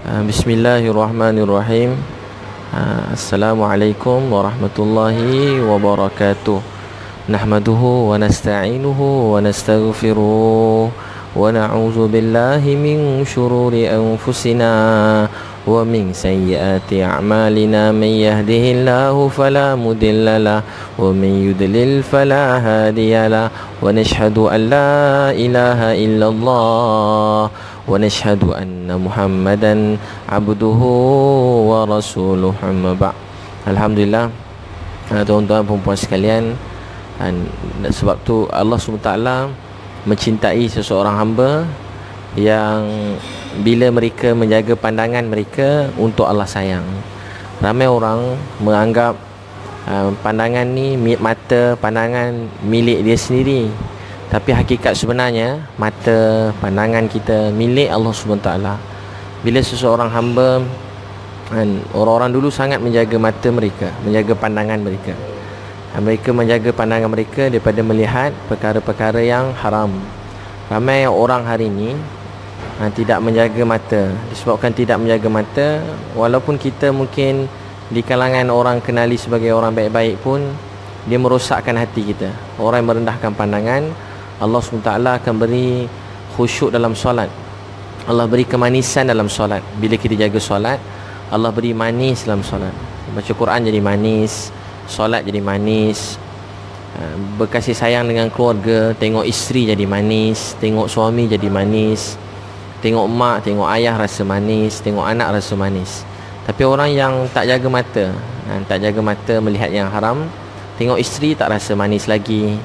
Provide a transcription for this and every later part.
Bismillahirrahmanirrahim. Assalamualaikum warahmatullahi wabarakatuh. Nahmaduhu wa nasta'inuhu wa nastaghfiruh wa na'udzu billahi min syururi anfusina wa min sayyiati a'malina. Man yahdihillahu fala mudilla lahu wa man yudlil fala hadiya lahu. Wa nashhadu an la ilaha illallah wa nashhadu anna Muhammadan abduhu wa rasuluh. Amma ba'd. Alhamdulillah, tuan-tuan perempuan sekalian, dan sebab tu Allah SWT mencintai seseorang hamba yang bila mereka menjaga pandangan mereka untuk Allah sayang. Ramai orang menganggap pandangan ni, mata pandangan milik dia sendiri, tapi hakikat sebenarnya mata pandangan kita milik Allah SWT. Bila seseorang hamba, orang-orang dulu sangat menjaga mata mereka, menjaga pandangan mereka. Mereka menjaga pandangan mereka daripada melihat perkara-perkara yang haram. Ramai orang hari ini tidak menjaga mata. Disebabkan tidak menjaga mata, walaupun kita mungkin di kalangan orang kenali sebagai orang baik-baik pun, dia merosakkan hati kita. Orang yang merendahkan pandangan, Allah SWT akan beri khusyuk dalam solat. Allah beri kemanisan dalam solat. Bila kita jaga solat, Allah beri manis dalam solat. Baca Quran jadi manis, solat jadi manis, berkasih sayang dengan keluarga, tengok isteri jadi manis, tengok suami jadi manis, tengok mak, tengok ayah rasa manis, tengok anak rasa manis. Tapi orang yang tak jaga mata, tak jaga mata melihat yang haram, tengok isteri tak rasa manis lagi,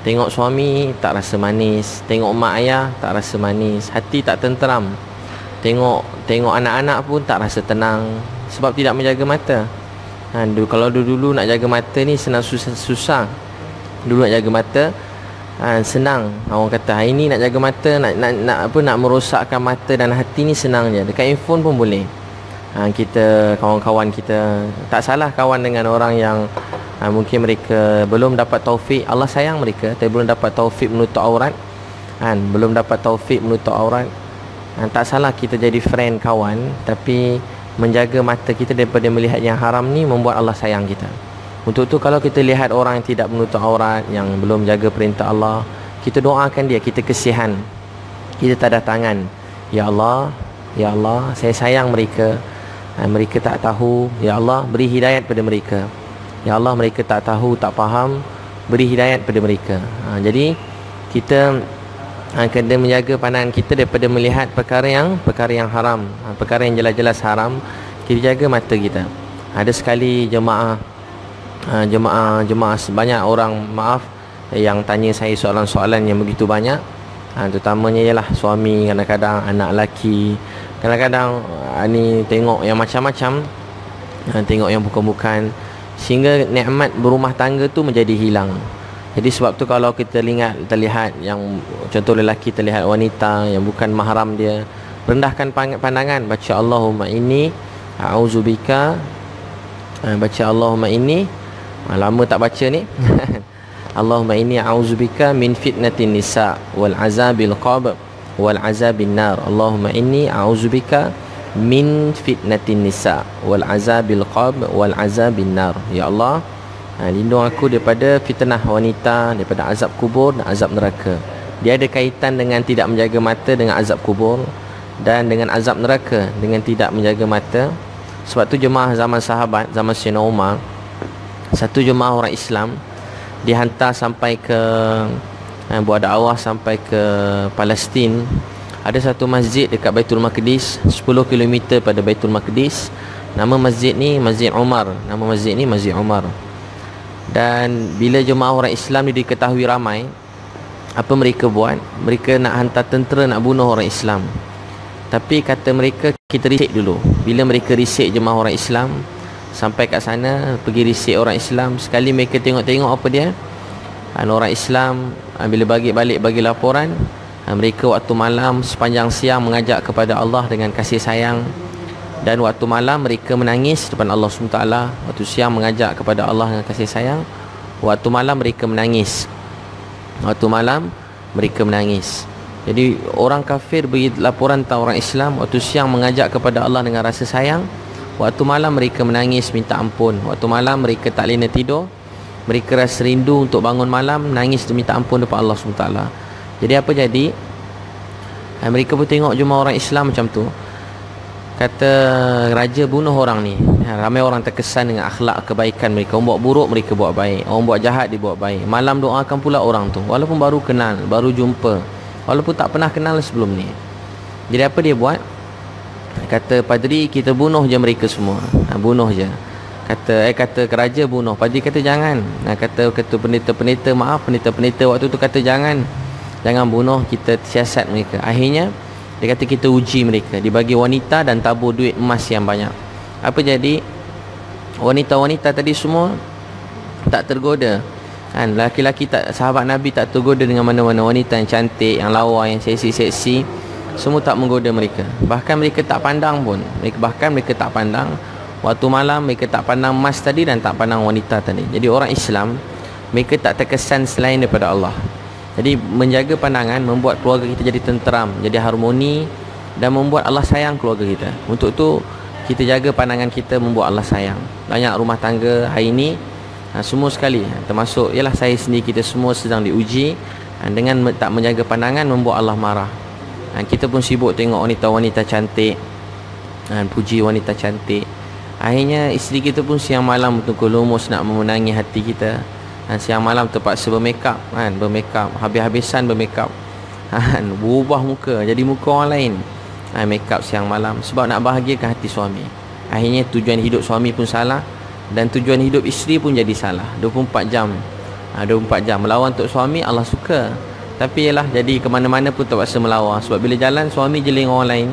tengok suami tak rasa manis, tengok mak ayah tak rasa manis, hati tak tenteram. Tengok anak-anak pun tak rasa tenang, sebab tidak menjaga mata. Kalau dulu nak jaga mata ni senang susah. Dulu nak jaga mata senang. Orang kata hari ni nak jaga mata, nak merosakkan mata dan hati ni senang je. Dekat handphone pun boleh. Kita, kawan-kawan kita, tak salah kawan dengan orang yang mungkin mereka belum dapat taufik. Allah sayang mereka, tapi belum dapat taufik menutup aurat, belum dapat taufik menutup aurat. Tak salah kita jadi friend, kawan, tapi menjaga mata kita daripada melihat yang haram ni membuat Allah sayang kita. Untuk tu kalau kita lihat orang yang tidak menutup aurat, yang belum jaga perintah Allah, kita doakan dia, kita kesihan, kita tadah tangan, ya Allah, ya Allah, saya sayang mereka. Mereka tak tahu, ya Allah, beri hidayat pada mereka. Ya Allah, mereka tak tahu, tak faham, beri hidayat pada mereka. Jadi kita kena menjaga pandangan kita daripada melihat perkara yang haram, perkara yang jelas-jelas haram. Kita jaga mata kita. Ada sekali jemaah banyak orang, maaf, yang tanya saya soalan-soalan yang begitu banyak. Terutamanya ialah suami, kadang-kadang anak lelaki, kadang-kadang ni tengok yang macam-macam, tengok yang bukan-bukan, sehingga nikmat berumah tangga tu menjadi hilang. Jadi sebab tu kalau kita terlihat yang contoh lelaki terlihat wanita yang bukan mahram dia, rendahkan pandangan, baca Allahumma inni a'udzubika, baca Allahumma inni, lama tak baca ni Allahumma inni a'udzubika min fitnatin nisa wal azabil qabr wal azabin nar. Allahumma inni a'udzubika min fitnatin nisa wal azabil qabr wal azabin nar. Ya Allah, lindung aku daripada fitnah wanita, daripada azab kubur dan azab neraka. Dia ada kaitan dengan tidak menjaga mata dengan azab kubur, dan dengan azab neraka dengan tidak menjaga mata. Sebab tu jemaah zaman sahabat, zaman Sayyidina Umar, satu jemaah orang Islam dihantar sampai ke buat dakwah sampai ke Palestin. Ada satu masjid dekat Baitul Maqdis, 10 km pada Baitul Maqdis. Nama masjid ni Masjid Umar. Nama masjid ni Masjid Umar. Dan bila jemaah orang Islam ni diketahui ramai, apa mereka buat? Mereka nak hantar tentera nak bunuh orang Islam. Tapi kata mereka, kita risik dulu. Bila mereka risik jemaah orang Islam, sampai kat sana, pergi risik orang Islam, sekali mereka tengok-tengok apa dia, orang Islam bila bagi laporan, mereka waktu malam sepanjang siang mengajak kepada Allah dengan kasih sayang, dan waktu malam mereka menangis depan Allah SWT. Waktu siang mengajak kepada Allah dengan kasih sayang, waktu malam mereka menangis. Waktu malam mereka menangis. Jadi orang kafir beri laporan tentang orang Islam, waktu siang mengajak kepada Allah dengan rasa sayang, waktu malam mereka menangis minta ampun, waktu malam mereka tak lena tidur, mereka rasa rindu untuk bangun malam, nangis minta ampun depan Allah SWT. Jadi apa jadi? Mereka pun tengok jumlah orang Islam macam tu, kata raja bunuh orang ni. Ramai orang terkesan dengan akhlak kebaikan mereka. Orang buat buruk, mereka buat baik. Orang buat jahat, dia buat baik. Malam doakan pula orang tu, walaupun baru kenal, baru jumpa, walaupun tak pernah kenal sebelum ni. Jadi apa dia buat? Kata padri, kita bunuh je mereka semua. Bunuh je. Kata ke raja bunuh. Padri kata jangan. Kata pendeta-pendeta, maaf, pendeta-pendeta waktu tu kata jangan bunuh, kita siasat mereka. Akhirnya dia kata kita uji mereka, dibagi wanita dan tabur duit emas yang banyak. Apa jadi? Wanita-wanita tadi semua tak tergoda kan? Laki-laki tak, sahabat Nabi tak tergoda dengan mana-mana wanita yang cantik, yang lawa, yang seksi-seksi. Semua tak menggoda mereka. Bahkan mereka tak pandang pun. Mereka tak pandang. Waktu malam mereka tak pandang emas tadi dan tak pandang wanita tadi. Jadi orang Islam, mereka tak terkesan selain daripada Allah. Jadi menjaga pandangan membuat keluarga kita jadi tenteram, jadi harmoni, dan membuat Allah sayang keluarga kita. Untuk tu kita jaga pandangan kita, membuat Allah sayang. Banyak rumah tangga hari ini semua sekali, termasuk ialah saya sendiri, kita semua sedang diuji dengan tak menjaga pandangan, membuat Allah marah. Kita pun sibuk tengok wanita-wanita cantik, puji wanita cantik. Akhirnya isteri kita pun siang malam betul-betul lumus nak memenangi hati kita. Siang malam terpaksa bermakeup bermakeup, habis-habisan bermakeup, berubah muka jadi muka orang lain. Makeup siang malam sebab nak bahagiakan hati suami. Akhirnya tujuan hidup suami pun salah, dan tujuan hidup isteri pun jadi salah. 24 jam 24 jam melawan untuk suami, Allah suka. Tapi ialah jadi ke mana-mana pun terpaksa melawan. Sebab bila jalan suami jeling orang lain,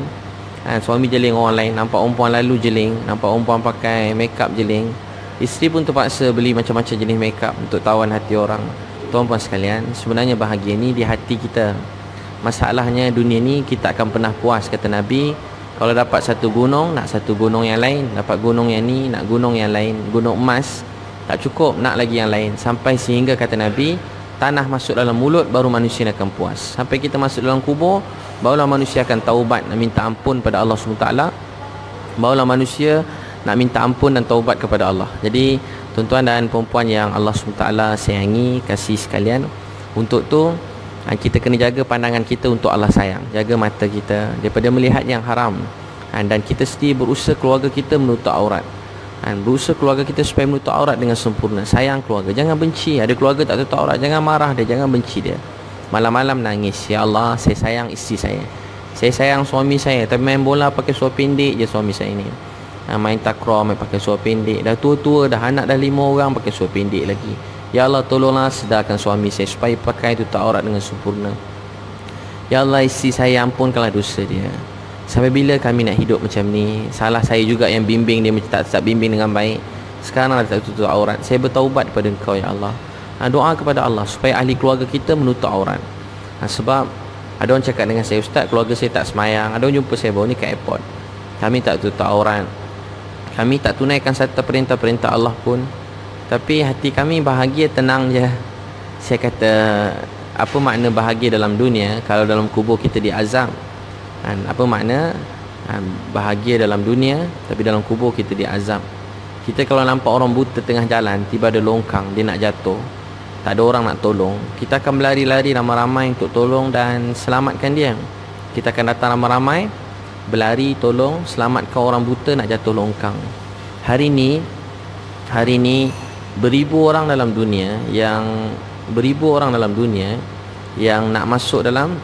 suami jeling orang lain, nampak perempuan lalu jeling, nampak perempuan pakai makeup jeling. Isteri pun terpaksa beli macam-macam jenis makeup untuk tawan hati orang. Tuan-puan sekalian, sebenarnya bahagia ni di hati kita. Masalahnya dunia ni kita akan pernah puas, kata Nabi. Kalau dapat satu gunung, nak satu gunung yang lain. Dapat gunung yang ni, nak gunung yang lain. Gunung emas, tak cukup, nak lagi yang lain. Sampai sehingga kata Nabi, tanah masuk dalam mulut, baru manusia akan puas. Sampai kita masuk dalam kubur, barulah manusia akan taubat, nak minta ampun pada Allah SWT. Barulah manusia nak minta ampun dan taubat kepada Allah. Jadi tuan-tuan dan perempuan yang Allah SWT sayangi, kasih sekalian, untuk tu kita kena jaga pandangan kita untuk Allah sayang. Jaga mata kita daripada melihat yang haram, dan kita sendiri berusaha keluarga kita menutup aurat, berusaha keluarga kita supaya menutup aurat dengan sempurna. Sayang keluarga, jangan benci. Ada keluarga tak tutup aurat, jangan marah dia, jangan benci dia. Malam-malam nangis, ya Allah, saya sayang isteri saya sayang suami saya, tapi main bola pakai seluar pendek je suami saya ni. Main takraw, main pakai seluar pendek. Dah tua-tua dah, anak dah 5 orang pakai seluar pendek lagi. Ya Allah, tolonglah sedarkan suami saya supaya pakai tutup aurat dengan sempurna. Ya Allah, isteri saya ampunkanlah dosa dia. Sampai bila kami nak hidup macam ni? Salah saya juga yang bimbing dia, tak bimbing dengan baik. Sekarang dah tak tutup aurat. Saya bertaubat kepada Engkau ya Allah. Doa kepada Allah supaya ahli keluarga kita menutup aurat. Sebab ada orang cakap dengan saya, Ustaz, keluarga saya tak semayang. Ada orang jumpa saya baru ni kat airport, kami tak tutup aurat, kami tak tunaikan satu perintah-perintah Allah pun, tapi hati kami bahagia, tenang je. Saya kata, apa makna bahagia dalam dunia kalau dalam kubur kita diazab? Apa makna bahagia dalam dunia tapi dalam kubur kita diazab? Kita kalau nampak orang buta tengah jalan, tiba ada longkang, dia nak jatuh, tak ada orang nak tolong, kita akan berlari-lari ramai-ramai untuk tolong dan selamatkan dia. Kita akan datang ramai-ramai, berlari tolong selamatkan orang buta nak jatuh longkang. Hari ni beribu orang dalam dunia yang nak masuk dalam,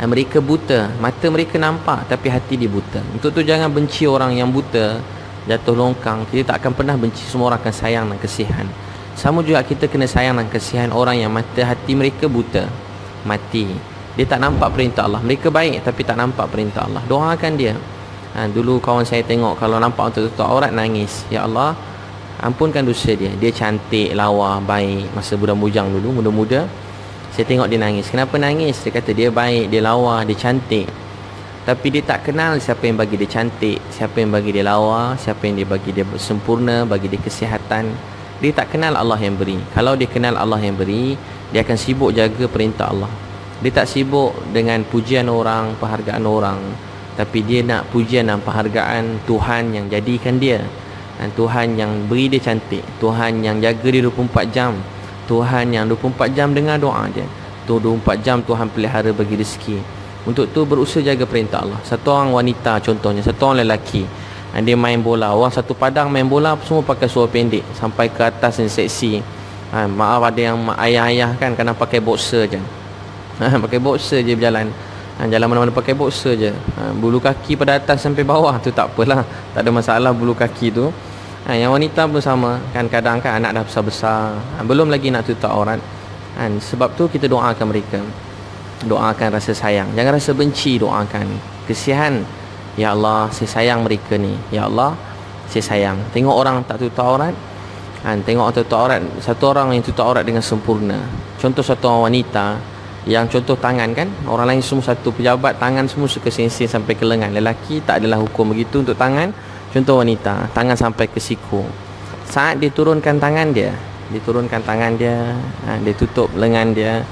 mereka buta, mata mereka nampak tapi hati dia buta. Untuk tu jangan benci orang yang buta jatuh longkang. Kita tak akan pernah benci, semua orang akan sayang dan kasihan. Sama juga kita kena sayang dan kasihan orang yang mata hati mereka buta, mati. Dia tak nampak perintah Allah. Mereka baik tapi tak nampak perintah Allah. Doakan dia. Dulu kawan saya tengok kalau nampak untuk tutup aurat nangis. Ya Allah, ampunkan dosa dia. Dia cantik, lawa, baik. Masa budak bujang dulu, muda-muda, saya tengok dia nangis. Kenapa nangis? Dia kata dia baik, dia lawa, dia cantik. Tapi dia tak kenal siapa yang bagi dia cantik, siapa yang bagi dia lawa, siapa yang dia bagi dia sempurna, bagi dia kesihatan. Dia tak kenal Allah yang beri. Kalau dia kenal Allah yang beri, dia akan sibuk jaga perintah Allah. Dia tak sibuk dengan pujian orang, penghargaan orang, tapi dia nak pujian dan penghargaan Tuhan yang jadikan dia, dan Tuhan yang beri dia cantik, Tuhan yang jaga dia 24 jam, Tuhan yang 24 jam dengar doa dia, 24 jam Tuhan pelihara bagi rezeki. Untuk tu berusaha jaga perintah Allah. Satu orang wanita contohnya, satu orang lelaki, dia main bola, orang satu padang main bola semua pakai seluar pendek sampai ke atas yang seksi. Maaf ada yang ayah-ayah kan kadang pakai boxer je. Pakai boxer je berjalan. Jalan mana-mana pakai boxer je. Bulu kaki pada atas sampai bawah tu tak apalah, tak ada masalah bulu kaki tu. Yang wanita pun sama kan, kadang kan anak dah besar-besar, belum lagi nak tutup aurat. Sebab tu kita doakan mereka, doakan rasa sayang, jangan rasa benci, doakan kesian. Ya Allah, saya sayang mereka ni. Ya Allah, saya sayang. Tengok orang tak tutup aurat, tengok orang tutup aurat, satu orang yang tutup aurat dengan sempurna. Contoh satu orang wanita yang contoh tangan kan, orang lain semua satu pejabat tangan semua suka sensing sampai ke lengan. Lelaki tak adalah hukum begitu untuk tangan. Contoh wanita tangan sampai ke siku. Saat dia turunkan tangan dia, dia tutup lengan dia.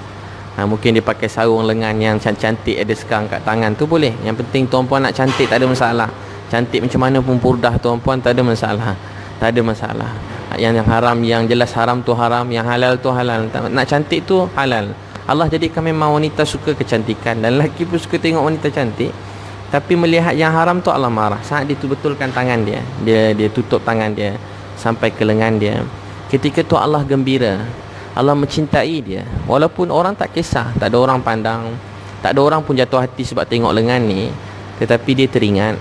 Mungkin dia pakai sarung lengan yang cantik ada sekarang kat tangan tu boleh. Yang penting tuan-puan nak cantik tak ada masalah. Cantik macam mana pun purdah tuan-puan tak ada masalah. Tak ada masalah. Yang haram, yang jelas haram tu haram, yang halal tu halal. Nak cantik tu halal. Allah jadikan memang wanita suka kecantikan, dan lelaki pun suka tengok wanita cantik. Tapi melihat yang haram tu Allah marah. Saat dia betulkan tangan dia, dia tutup tangan dia sampai ke lengan dia, ketika tu Allah gembira, Allah mencintai dia. Walaupun orang tak kisah, tak ada orang pandang, tak ada orang pun jatuh hati sebab tengok lengan ni, tetapi dia teringat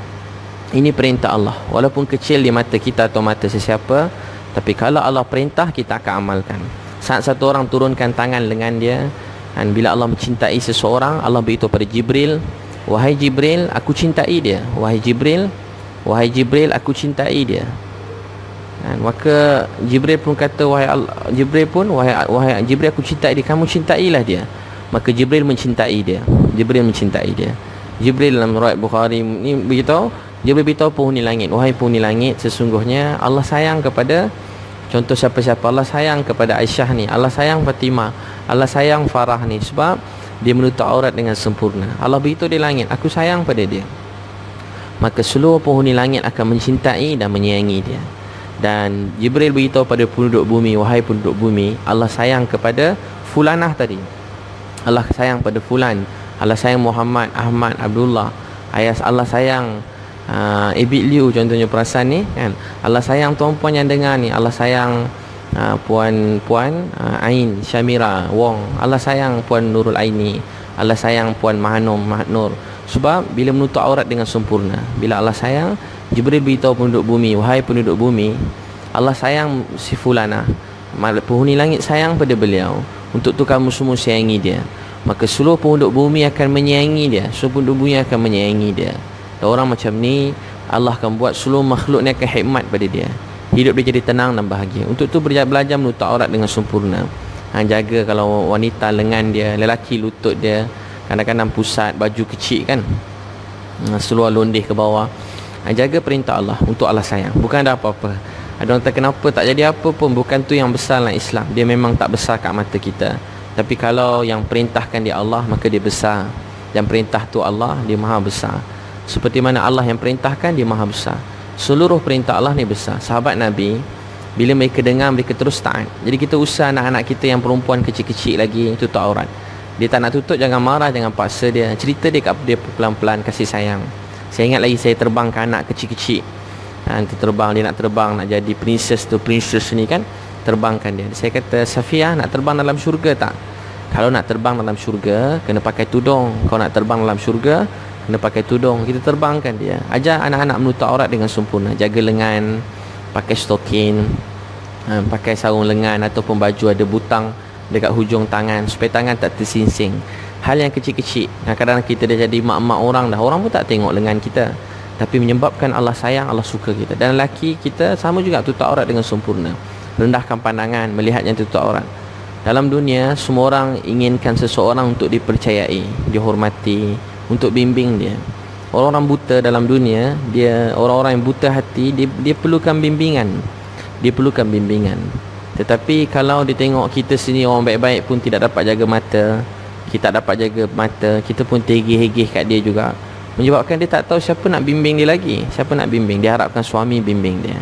ini perintah Allah. Walaupun kecil di mata kita atau mata sesiapa, tapi kalau Allah perintah kita akan amalkan. Saat satu orang turunkan tangan lengan dia, dan bila Allah mencintai seseorang, Allah beritahu pada Jibril, wahai Jibril, aku cintai dia. Wahai Jibril, aku cintai dia. Dan maka Jibril pun kata, wahai Jibril, aku cintai dia, kamu cintailah dia. Maka Jibril mencintai dia. Jibril dalam riwayat Bukhari ni beritahu, Jibril beritahu penghuni langit, wahai penghuni langit, sesungguhnya Allah sayang kepada, contoh siapa-siapa, Allah sayang kepada Aisyah ni, Allah sayang Fatimah, Allah sayang Farah ni, sebab dia menutup aurat dengan sempurna. Allah beritahu di langit, aku sayang pada dia. Maka seluruh penghuni langit akan mencintai dan menyayangi dia. Dan Jibril beritahu pada penduduk bumi, wahai penduduk bumi, Allah sayang kepada fulanah tadi, Allah sayang pada fulan, Allah sayang Muhammad, Ahmad, Abdullah. Allah sayang Ibit Liu contohnya perasan ni kan. Allah sayang tuan-puan yang dengar ni, Allah sayang puan Ain Syamira Wong, Allah sayang puan Nurul Aini, Allah sayang puan Mahnur. Sebab bila menutup aurat dengan sempurna, bila Allah sayang, Jibril beritahu penduduk bumi, wahai penduduk bumi, Allah sayang si fulana, penghuni langit sayang pada beliau, untuk tu kamu semua sayangi dia. Maka seluruh penduduk bumi akan menyayangi dia, seluruh penduduk bumi akan menyayangi dia. Dan orang macam ni Allah akan buat seluruh makhluk ni akan hikmat pada dia, hidup dia jadi tenang dan bahagia. Untuk tu belajar menutup aurat dengan sempurna. Jaga kalau wanita lengan dia, lelaki lutut dia, kadang-kadang pusat, baju kecil kan, seluar londeh ke bawah. Jaga perintah Allah, untuk Allah sayang, bukan ada apa-apa. Ada orang tak kenapa tak jadi apa pun, bukan tu yang besar dalam Islam. Dia memang tak besar kat mata kita, tapi kalau yang perintahkan dia Allah, maka dia besar. Yang perintah tu Allah, dia maha besar. Seperti mana Allah yang perintahkan, dia maha besar. Seluruh perintah Allah ni besar. Sahabat Nabi, bila mereka dengar, mereka terus taat. Jadi kita usah anak-anak kita yang perempuan kecil-kecil lagi tutup aurat. Dia tak nak tutup, jangan marah, jangan paksa dia. Cerita dia kat dia pelan-pelan, kasih sayang. Saya ingat lagi saya terbangkan anak kecil-kecil. Terbang, dia nak terbang, nak jadi princess ni kan, terbangkan dia. Saya kata, Safiyah, nak terbang dalam syurga tak? Kalau nak terbang dalam syurga, kena pakai tudung. Kalau nak terbang dalam syurga, kena pakai tudung. Kita terbangkan dia. Ajar anak-anak menutup aurat dengan sempurna. Jaga lengan, pakai stokin, pakai sarung lengan ataupun baju ada butang dekat hujung tangan, supaya tangan tak tersingsing. Hal yang kecil-kecil. Kadang-kadang kita dah jadi mak-mak orang dah, orang pun tak tengok lengan kita, tapi menyebabkan Allah sayang, Allah suka kita. Dan lelaki kita sama juga, tutup aurat dengan sempurna. Rendahkan pandangan melihat yang tutup aurat. Dalam dunia, semua orang inginkan seseorang untuk dipercayai, dihormati, untuk bimbing dia. Orang-orang buta dalam dunia, orang-orang yang buta hati, dia perlukan bimbingan. Tetapi kalau dia tengok kita sini orang baik-baik pun tidak dapat jaga mata, kita tak dapat jaga mata, kita pun tegih-hegih kat dia juga, menyebabkan dia tak tahu siapa nak bimbing dia lagi. Siapa nak bimbing? Dia harapkan suami bimbing dia.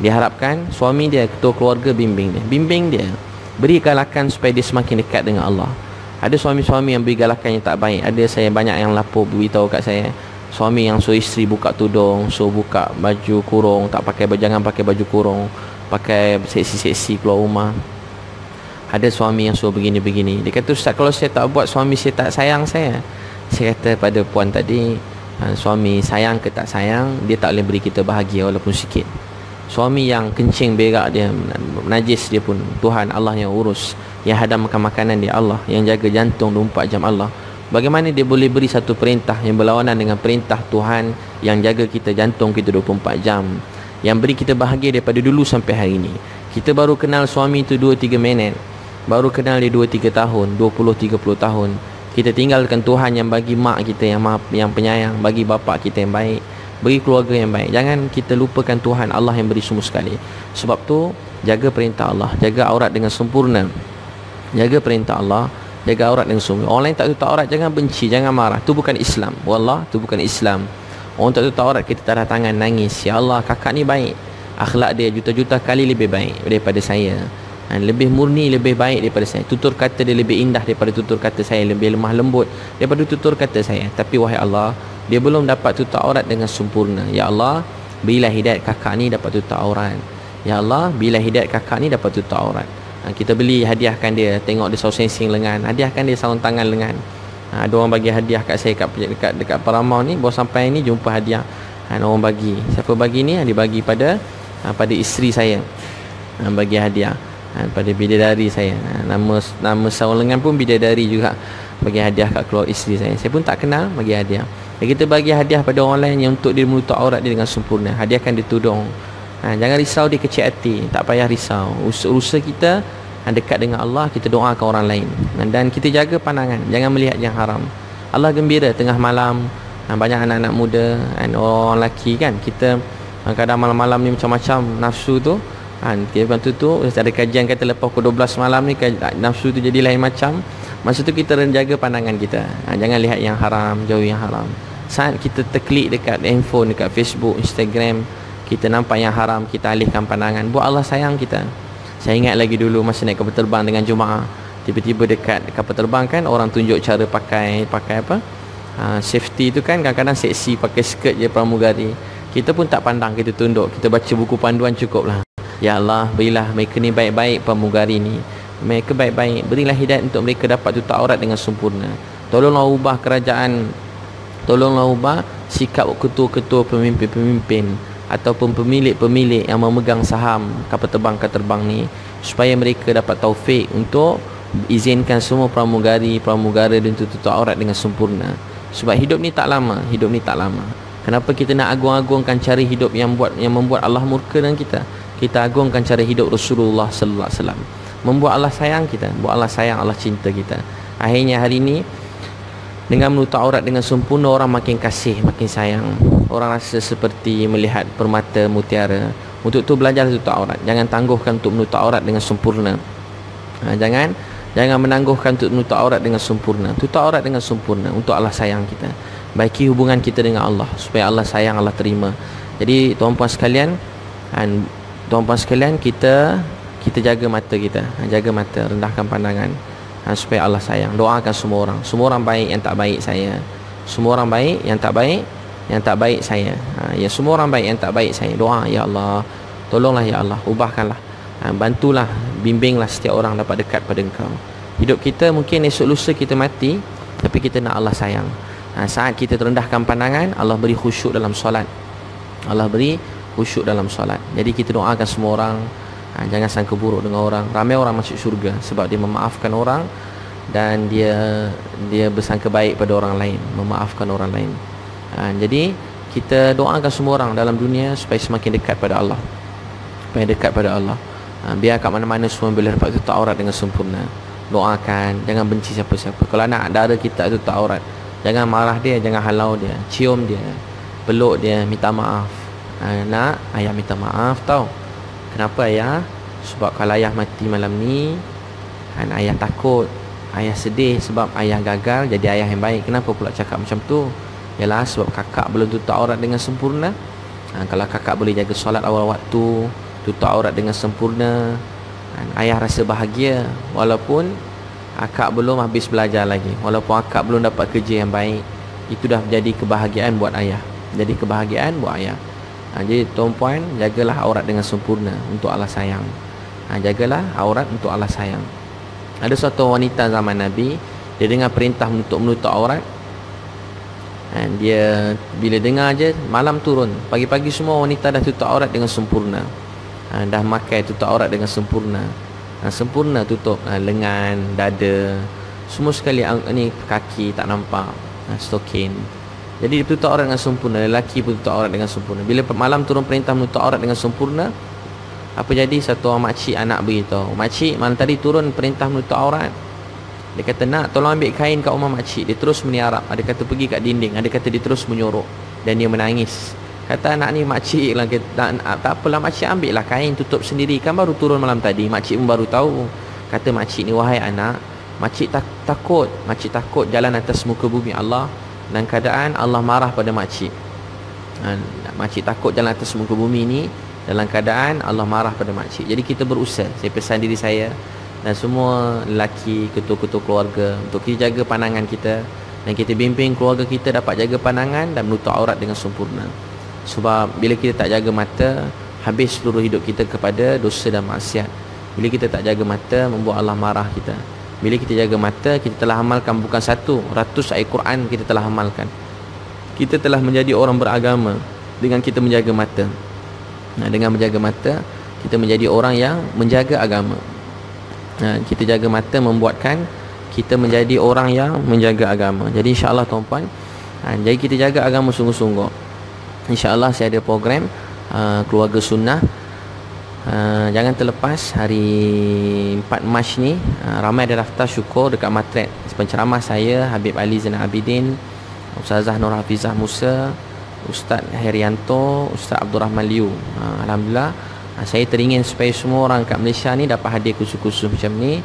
Dia harapkan suami dia, ketua keluarga bimbing dia. Bimbing dia, beri galakan supaya dia semakin dekat dengan Allah. Ada suami-suami yang beri galakan yang tak baik. Ada saya banyak yang lapor beritahu kat saya, suami yang suruh isteri buka tudung, suruh buka baju kurung, tak pakai, jangan pakai baju kurung, pakai seksi-seksi keluar rumah. Ada suami yang suruh begini-begini. Dia kata, Ustaz, kalau saya tak buat, suami saya tak sayang saya. Saya kata pada puan tadi, suami sayang ke tak sayang, dia tak boleh beri kita bahagia walaupun sikit. Suami yang kencing berak dia, najis dia pun Tuhan Allah yang urus. Yang hadam makan makanan dia Allah. Yang jaga jantung 24 jam Allah. Bagaimana dia boleh beri satu perintah yang berlawanan dengan perintah Tuhan yang jaga kita, jantung kita 24 jam, yang beri kita bahagia daripada dulu sampai hari ini. Kita baru kenal suami itu 2-3 minit, baru kenal dia 2-3 tahun, 20-30 tahun. Kita tinggalkan Tuhan yang bagi mak kita yang penyayang, bagi bapa kita yang baik, bagi keluarga yang baik. Jangan kita lupakan Tuhan Allah yang beri semua sekali. Sebab tu jaga perintah Allah, jaga aurat dengan sempurna. Jaga perintah Allah, jaga aurat dengan sempurna. Orang lain tak tutup aurat, jangan benci, jangan marah. Tu bukan Islam. Wallah, tu bukan Islam. Orang tak tutup aurat, kita tanda tangan nangis, ya Allah, kakak ni baik, akhlak dia juta-juta kali lebih baik daripada saya, lebih murni, lebih baik daripada saya. Tutur kata dia lebih indah daripada tutur kata saya, lebih lemah lembut daripada tutur kata saya. Tapi wahai Allah, dia belum dapat tutup aurat dengan sempurna. Ya Allah, berilah hidayat kakak ni dapat tutup aurat. Ya Allah, bila hidayat kakak ni dapat tutup aurat. Kita beli, hadiahkan dia, tengok dia sensing lengan, hadiahkan dia sarung tangan lengan. Ada orang bagi hadiah kat saya dekat Paramount ni, baru sampai ni jumpa hadiah. Orang bagi, siapa bagi ni? Dia bagi pada isteri saya, bagi hadiah pada bidadari saya. Nama sarung lengan pun bidadari juga, bagi hadiah kat keluarga isteri saya. Saya pun tak kenal, bagi hadiah. Dan kita bagi hadiah pada orang lain yang untuk dia menutup aurat dia dengan sempurna. Hadiahkan dia tudung. Jangan risau dia kecil hati, tak payah risau. Usaha kita dekat dengan Allah, kita doakan orang lain, dan kita jaga pandangan, jangan melihat yang haram. Allah gembira tengah malam, banyak anak-anak muda, orang lelaki kan, kita kadang malam-malam ni macam-macam nafsu tu. Lepas tu ada kajian kata lepas pukul 12 malam ni nafsu tu jadi lain macam. Masa tu kita jaga pandangan kita, jangan lihat yang haram, jauh yang haram. Saat kita terklik dekat handphone, dekat Facebook, Instagram, kita nampak yang haram, kita alihkan pandangan. Buat Allah sayang kita. Saya ingat lagi dulu masa naik kapal terbang dengan jemaah, tiba-tiba dekat kapal terbang kan, orang tunjuk cara pakai apa, safety tu kan, kadang-kadang seksi, pakai skirt je pramugari. Kita pun tak pandang, kita tunduk, kita baca buku panduan cukup lah. Ya Allah, berilah mereka ni baik-baik, pramugari ni, mereka baik-baik, berilah hidayat untuk mereka dapat tutup aurat dengan sempurna. Tolonglah ubah kerajaan, tolonglah ubah sikap ketua-ketua pemimpin-pemimpin ataupun pemilik-pemilik yang memegang saham kapal terbang ni, supaya mereka dapat taufik untuk izinkan semua pramugara dan tutup aurat dengan sempurna. Sebab hidup ni tak lama. Kenapa kita nak agung-agungkan cara hidup yang membuat Allah murka dengan kita? Kita agungkan cara hidup Rasulullah sallallahu alaihi wasallam, membuat Allah sayang kita, buat Allah sayang, Allah cinta kita. Akhirnya hari ni, dengan menutup aurat dengan sempurna, orang makin kasih, makin sayang. Orang rasa seperti melihat permata mutiara. Untuk tu belajar tutup aurat. Jangan tangguhkan untuk menutup aurat dengan sempurna. Jangan menangguhkan untuk menutup aurat dengan sempurna. Tutup aurat dengan sempurna untuk Allah sayang kita. Baiki hubungan kita dengan Allah, supaya Allah sayang, Allah terima. Jadi tuan-puan sekalian, kita jaga mata kita. Jaga mata, rendahkan pandangan, supaya Allah sayang. Doakan semua orang baik, yang tak baik saya. Semua orang baik, yang tak baik saya. Ya, semua orang baik, yang tak baik saya. Doa, ya Allah, tolonglah ya Allah, ubahkanlah, bantulah, bimbinglah setiap orang dapat dekat pada Engkau. Hidup kita mungkin esok lusa kita mati, tapi kita nak Allah sayang. Saat kita terendahkan pandangan, Allah beri khusyuk dalam solat. Jadi kita doakan semua orang, jangan sangka buruk dengan orang. Ramai orang masuk syurga sebab dia memaafkan orang, dan dia bersangka baik pada orang lain, memaafkan orang lain. Jadi kita doakan semua orang dalam dunia supaya semakin dekat pada Allah, biar kat mana-mana semua boleh dapat tutup aurat dengan sempurna. Doakan, jangan benci siapa-siapa. Kalau anak dara kita tutup aurat, jangan marah dia, jangan halau dia, cium dia, peluk dia, minta maaf. Nak, ayah minta maaf tau. Kenapa ayah? Sebab kalau ayah mati malam ni, ayah takut Ayah sedih sebab ayah gagal jadi ayah yang baik. Kenapa pula cakap macam tu? Yalah, sebab kakak belum tutup aurat dengan sempurna. Kalau kakak boleh jaga solat awal waktu, tutup aurat dengan sempurna, ayah rasa bahagia. Walaupun akak belum habis belajar lagi, walaupun akak belum dapat kerja yang baik, itu dah jadi kebahagiaan buat ayah. Jadi kebahagiaan buat ayah. Jadi tuan-puan, jagalah aurat dengan sempurna untuk Allah sayang. Jagalah aurat untuk Allah sayang. Ada suatu wanita zaman Nabi, dia dengar perintah untuk menutup aurat. Dia bila dengar je, malam turun. Pagi-pagi semua wanita dah tutup aurat dengan sempurna. Dah makai tutup aurat dengan sempurna. Sempurna tutup lengan, dada, semua sekali ni kaki tak nampak, stokin. Jadi dia tutup aurat dengan sempurna. Lelaki pun tutup aurat dengan sempurna. Bila malam turun perintah menutup aurat dengan sempurna, apa jadi? Satu orang makcik anak beritahu, "Makcik, malam tadi turun perintah menutup aurat." Dia kata, "Nak, tolong ambil kain kat rumah makcik." Dia terus meniarap. Ada kata pergi kat dinding. Ada kata dia terus menyorok. Dan dia menangis. Kata anak ni, "Makcik lah, tak apalah makcik, ambil lah kain, tutup sendiri. Kan baru turun malam tadi, makcik pun baru tahu." Kata makcik ni, "Wahai anak, makcik takut. Makcik takut jalan atas muka bumi Allah dan keadaan Allah marah pada makcik. Makcik takut jalan atas muka bumi ni dalam keadaan Allah marah pada makcik." Jadi kita berusaha. Saya pesan diri saya dan semua lelaki, ketua-ketua keluarga, untuk kita jaga pandangan kita dan kita bimbing keluarga kita dapat jaga pandangan dan menutup aurat dengan sempurna. Sebab bila kita tak jaga mata, habis seluruh hidup kita kepada dosa dan maksiat. Bila kita tak jaga mata, membuat Allah marah kita. Bila kita jaga mata, kita telah amalkan bukan 100 ayat Quran kita telah amalkan. Kita telah menjadi orang beragama dengan kita menjaga mata. Dengan menjaga mata, kita menjadi orang yang menjaga agama. Kita jaga mata membuatkan kita menjadi orang yang menjaga agama. Jadi insya-Allah tuan-puan, jadi kita jaga agama sungguh-sungguh. InsyaAllah saya ada program Keluarga Sunnah. Jangan terlepas hari 4 Mac ni, ramai ada daftar syukur dekat Matret. Penceramah saya Habib Ali Zainal Abidin, Ustazah Nur Hafizah Musa, Ustaz Herianto, Ustaz Abdul Rahman Liu. Alhamdulillah, saya teringin supaya semua orang kat Malaysia ni dapat hadir kursus-kursus macam ni,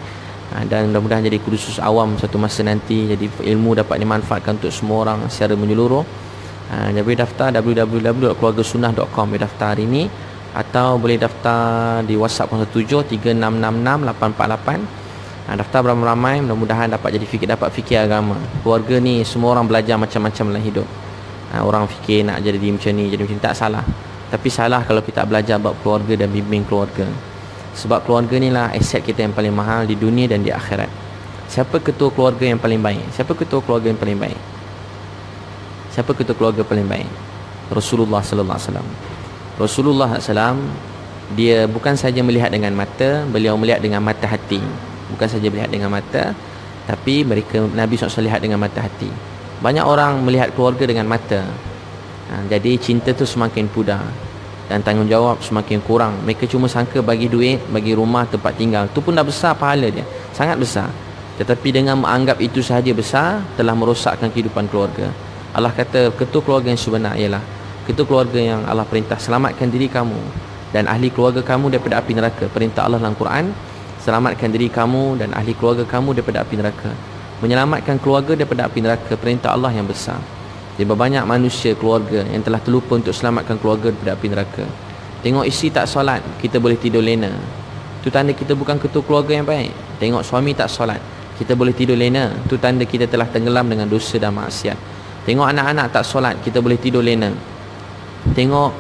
dan mudah-mudahan jadi kursus awam satu masa nanti. Jadi ilmu dapat dimanfaatkan untuk semua orang secara menyeluruh. Boleh daftar www.keluargasunnah.com. Boleh daftar hari ni, atau boleh daftar di WhatsApp 0736668848. Daftar beramai-ramai, mudah-mudahan dapat jadi dapat fikir agama. Keluarga ni semua orang belajar macam-macam dalam hidup. Orang fikir nak jadi macam ni, jadi macam ni, tak salah. Tapi salah kalau kita belajar bab keluarga dan bimbing keluarga. Sebab keluarga ni lah aset kita yang paling mahal di dunia dan di akhirat. Siapa ketua keluarga yang paling baik? Siapa ketua keluarga yang paling baik? Siapa ketua keluarga paling baik? Rasulullah sallallahu alaihi wasallam. Rasulullah SAW, dia bukan saja melihat dengan mata, beliau melihat dengan mata hati. Bukan saja melihat dengan mata, tapi Nabi SAW lihat dengan mata hati. Banyak orang melihat keluarga dengan mata, jadi cinta tu semakin pudar dan tanggungjawab semakin kurang. Mereka cuma sangka bagi duit, bagi rumah, tempat tinggal, tu pun dah besar pahala dia, sangat besar. Tetapi dengan menganggap itu sahaja besar, telah merosakkan kehidupan keluarga. Allah kata ketua keluarga yang sebenar ialah ketua keluarga yang Allah perintah, selamatkan diri kamu dan ahli keluarga kamu daripada api neraka. Perintah Allah dalam Quran, selamatkan diri kamu dan ahli keluarga kamu daripada api neraka. Menyelamatkan keluarga daripada api neraka, perintah Allah yang besar. Jadi banyak manusia, keluarga yang telah terlupa untuk selamatkan keluarga daripada api neraka. Tengok isteri tak solat, kita boleh tidur lena, itu tanda kita bukan ketua keluarga yang baik. Tengok suami tak solat, kita boleh tidur lena, itu tanda kita telah tenggelam dengan dosa dan maksiat. Tengok anak-anak tak solat, kita boleh tidur lena. Tengok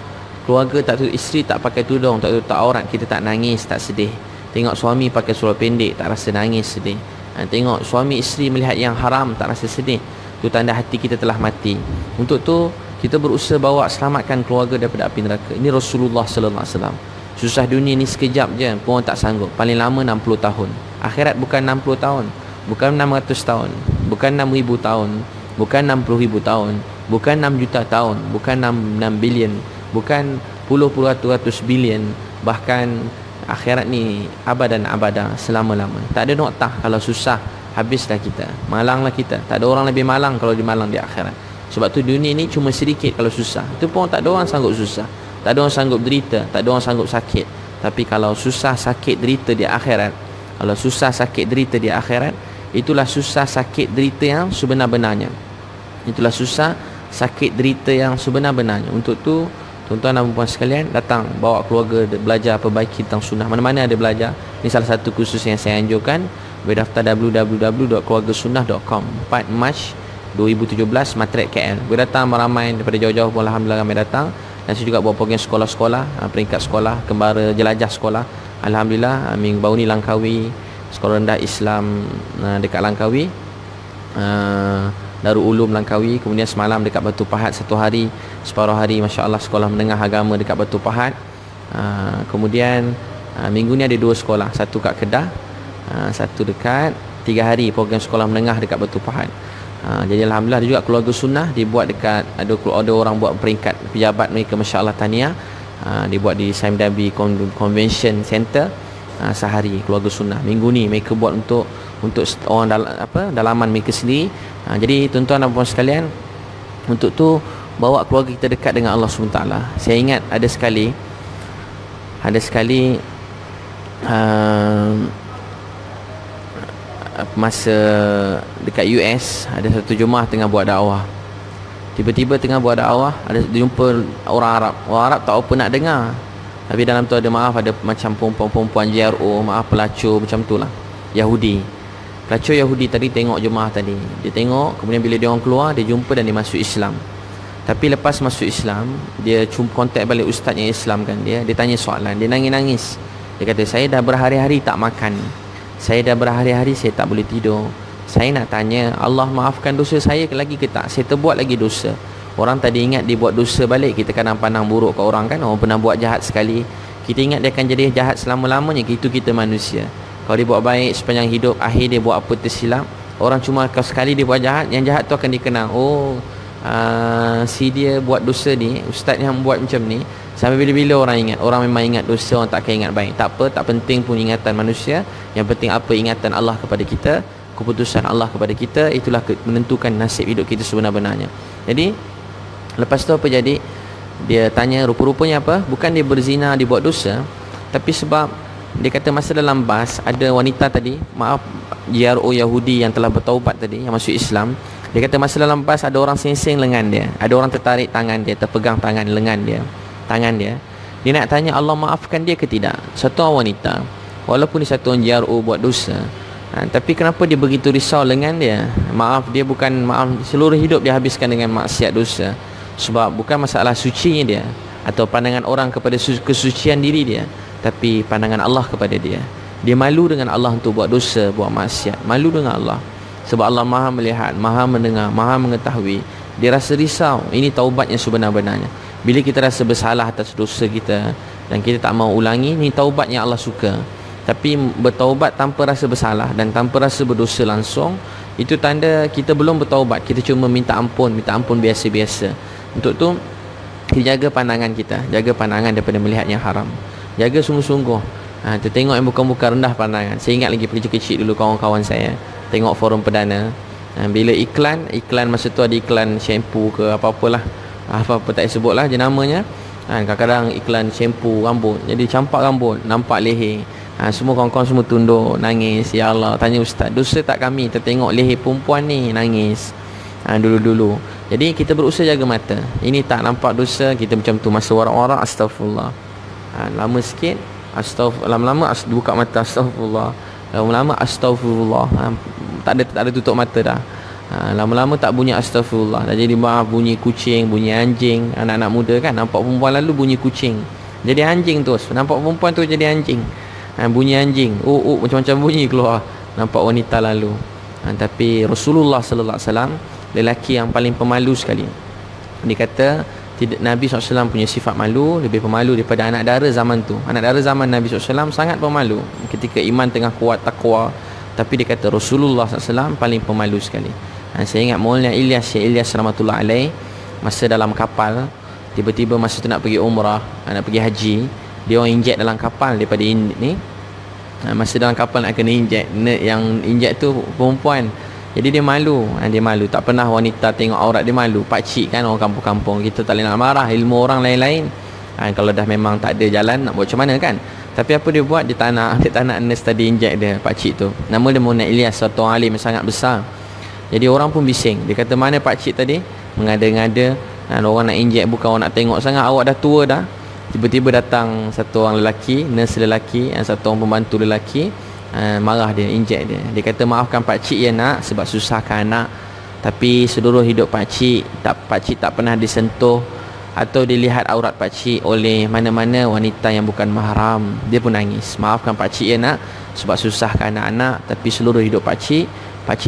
keluarga tak tutup, isteri tak pakai tudung, tak tutup aurat, kita tak nangis, tak sedih. Tengok suami pakai seluar pendek, tak rasa nangis, sedih. Tengok suami isteri melihat yang haram, tak rasa sedih, itu tanda hati kita telah mati. Untuk tu kita berusaha bawa selamatkan keluarga daripada api neraka. Ini Rasulullah sallallahu alaihi wasallam. Susah dunia ni sekejap je pun tak sanggup. Paling lama 60 tahun. Akhirat bukan 60 tahun, bukan 600 tahun, bukan 6,000 tahun, bukan 60,000 tahun, bukan 6 juta tahun, bukan 6 bilion, bukan puluh ratus bilion. Bahkan akhirat ni abadan abada, selama-lama. Tak ada noktah. Kalau susah, habislah kita, malanglah kita. Tak ada orang lebih malang kalau dimalang di akhirat. Sebab tu dunia ni cuma sedikit kalau susah. Itu pun tak ada orang sanggup susah, tak ada orang sanggup derita, tak ada orang sanggup sakit. Tapi kalau susah, sakit, derita di akhirat, kalau susah, sakit, derita di akhirat, itulah susah sakit derita yang sebenar-benarnya. Itulah susah sakit derita yang sebenar-benarnya. Untuk tu tuan-tuan dan puan sekalian, datang bawa keluarga belajar perbaiki tentang sunnah. Mana-mana ada belajar. Ini salah satu kursus yang saya anjurkan. Berdaftar www.keluargasunnah.com. 4 Mac 2017 Matret KL. Berdatang ramai daripada jauh-jauh pun alhamdulillah ramai datang. Dan saya juga buat program sekolah-sekolah, peringkat sekolah, kembara jelajah sekolah. Alhamdulillah minggu baru ni Langkawi, sekolah rendah Islam dekat Langkawi, Darul Ulum Langkawi. Kemudian semalam dekat Batu Pahat satu hari, separuh hari masya-Allah sekolah menengah agama dekat Batu Pahat. Kemudian minggu ni ada 2 sekolah, satu kat Kedah, satu dekat 3 hari program sekolah menengah dekat Batu Pahat. Jadi alhamdulillah, ada juga keluarga sunnah dibuat dekat, ada orang buat peringkat pejabat mereka masya-Allah tahniah, dibuat di Saim Dabi Convention Center. Sehari keluarga sunnah. Minggu ni mereka buat untuk orang dalaman mereka sendiri. Jadi tuan-tuan dan puan sekalian, untuk tu bawa keluarga kita dekat dengan Allah SWT. Saya ingat ada sekali masa dekat US, ada satu jemaah tengah buat dakwah. Tiba-tiba tengah buat dakwah, ada jumpa orang Arab. Orang Arab tak apa nak dengar, tapi dalam tu ada macam perempuan-perempuan JRO, pelacur macam tu lah, Yahudi. Pelacur Yahudi tadi tengok jemaah tadi. Dia tengok, kemudian bila dia orang keluar, dia jumpa dan dia masuk Islam. Tapi lepas masuk Islam, dia kontak balik ustaz yang Islam kan dia tanya soalan, dia nangis-nangis. Dia kata, saya dah berhari-hari tak makan, saya dah berhari-hari saya tak boleh tidur. Saya nak tanya, Allah maafkan dosa saya lagi ke tak? Saya terbuat lagi dosa. Orang tadi ingat dia buat dosa balik. Kita kadang pandang buruk ke orang kan, orang pernah buat jahat sekali, kita ingat dia akan jadi jahat selama-lamanya. Itu kita manusia. Kalau dia buat baik sepanjang hidup, akhir dia buat apa tersilap, orang cuma kalau sekali dia buat jahat, yang jahat tu akan dikenang. Si dia buat dosa ni, ustaz yang buat macam ni. Sampai bila-bila orang ingat. Orang memang ingat dosa, orang takkan ingat baik. Tak apa, tak penting pun ingatan manusia. Yang penting apa ingatan Allah kepada kita, keputusan Allah kepada kita. Itulah menentukan nasib hidup kita sebenar-benarnya. Jadi lepas tu apa jadi? Dia tanya, rupa-rupanya apa? Bukan dia berzina, dia buat dosa, tapi sebab dia kata masa dalam bas ada wanita tadi, JRO Yahudi yang telah bertaubat tadi, yang masuk Islam. Dia kata masa dalam bas ada orang seng-seng lengan dia, ada orang tertarik tangan dia, terpegang tangan lengan dia, tangan dia. Dia nak tanya Allah maafkan dia ke tidak. Satu orang wanita, walaupun dia satu orang JRO buat dosa, tapi kenapa dia begitu risau lengan dia? Dia bukan seluruh hidup dia habiskan dengan maksiat dosa. Sebab bukan masalah sucinya dia atau pandangan orang kepada kesucian diri dia, tapi pandangan Allah kepada dia. Dia malu dengan Allah untuk buat dosa, buat maksiat. Malu dengan Allah. Sebab Allah Maha melihat, Maha mendengar, Maha mengetahui. Dia rasa risau. Ini taubat yang sebenar-benarnya. Bila kita rasa bersalah atas dosa kita dan kita tak mau ulangi, ini taubat yang Allah suka. Tapi bertaubat tanpa rasa bersalah dan tanpa rasa berdosa langsung, itu tanda kita belum bertaubat. Kita cuma minta ampun biasa-biasa. Untuk tu kita jaga pandangan kita, jaga pandangan daripada melihat yang haram. Jaga sungguh-sungguh. Tengok yang bukan-bukan, rendah pandangan. Saya ingat lagi kecil-kecil dulu kawan-kawan saya tengok forum perdana. Bila iklan masa tu ada iklan shampoo ke apa-apalah, apa-apa tak sebut lah jenamanya. Kadang-kadang iklan shampoo rambut, jadi campak rambut, nampak leher. Semua kawan-kawan semua tunduk, nangis. Ya Allah, tanya ustaz, dosa tak kami tertengok leher perempuan ni nangis dulu-dulu. Jadi kita berusaha jaga mata. Ini tak nampak dosa, kita macam tu masa warak-warak, astagfirullah. Lama sikit, lama-lama buka mata, astagfirullah. Lama-lama astagfirullah. Tak ada tutup mata dah. Lama-lama tak bunyi astagfirullah. Dah jadi bunyi kucing, bunyi anjing. Anak-anak muda kan, nampak perempuan lalu bunyi kucing, jadi anjing terus. Nampak perempuan tu jadi anjing. Bunyi anjing, macam-macam bunyi keluar. Nampak wanita lalu. Tapi Rasulullah sallallahu alaihi wasallam lelaki yang paling pemalu sekali. Dia kata Nabi SAW punya sifat malu, lebih pemalu daripada anak dara zaman tu. Anak dara zaman Nabi SAW sangat pemalu ketika iman tengah kuat, takwa. Tapi dia kata Rasulullah SAW paling pemalu sekali. Saya ingat Maulana Ilyas rahmatullah alaih, masa dalam kapal, tiba-tiba masa tu nak pergi umrah, nak pergi haji, dia orang injek dalam kapal daripada ni. Masa dalam kapal nak kena injek, yang injek tu perempuan. Jadi dia malu, tak pernah wanita tengok aurat dia, malu. Pakcik kan, orang kampung-kampung, kita tak boleh nak marah ilmu orang lain-lain. Kalau dah memang tak ada jalan, nak buat macam mana kan. Tapi apa dia buat? Dia tak nak nurse tadi inject dia, pakcik tu. Nama dia Mona Ilyas, satu alim sangat besar. Jadi orang pun bising. Dia kata, mana pakcik tadi? Mengada-ngada, orang nak inject, bukan orang nak tengok sangat, awak dah tua dah. Tiba-tiba datang satu orang lelaki, nurse lelaki, satu orang pembantu lelaki, marah dia, inject dia. Dia kata, maafkan pakcik ya nak, sebab susahkan anak. Tapi seluruh hidup pakcik tak pernah disentuh atau dilihat aurat pakcik oleh mana-mana wanita yang bukan mahram. Dia pun nangis, maafkan pakcik ya nak, sebab susahkan anak-anak. Tapi seluruh hidup pakcik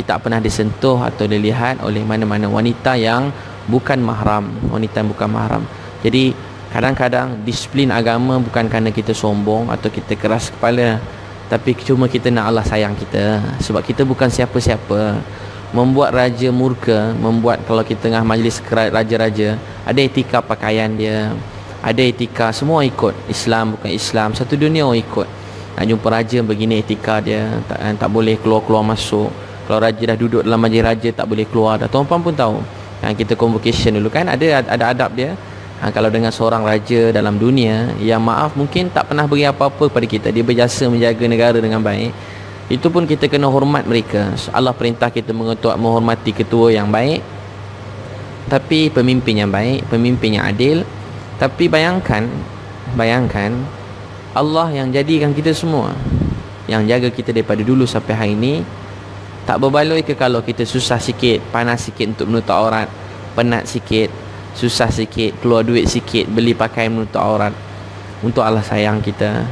tak pernah disentuh atau dilihat oleh mana-mana wanita yang bukan mahram. Wanita yang bukan mahram. Jadi kadang-kadang disiplin agama bukan kerana kita sombong atau kita keras kepala, tapi cuma kita nak Allah sayang kita. Sebab kita bukan siapa-siapa. Membuat raja murka, membuat kalau kita tengah majlis raja-raja, ada etika pakaian dia, ada etika, semua ikut. Islam bukan Islam, satu dunia orang ikut. Nak jumpa raja begini etika dia, tak boleh keluar-keluar masuk. Kalau raja dah duduk dalam majlis raja, tak boleh keluar dah. Tuan-tuan pun tahu. Kita convocation dulu kan, ada adab dia. Kalau dengan seorang raja dalam dunia yang maaf mungkin tak pernah beri apa-apa kepada kita, dia berjasa menjaga negara dengan baik, itu pun kita kena hormat mereka. Allah perintah kita menghormati ketua yang baik, tapi pemimpin yang baik, pemimpin yang adil. Tapi bayangkan Allah yang jadikan kita semua, yang jaga kita daripada dulu sampai hari ini, tak berbaloi ke kalau kita susah sikit, panas sikit untuk menutup aurat, penat sikit, susah sikit, keluar duit sikit, beli pakaian menutup aurat untuk Allah sayang kita.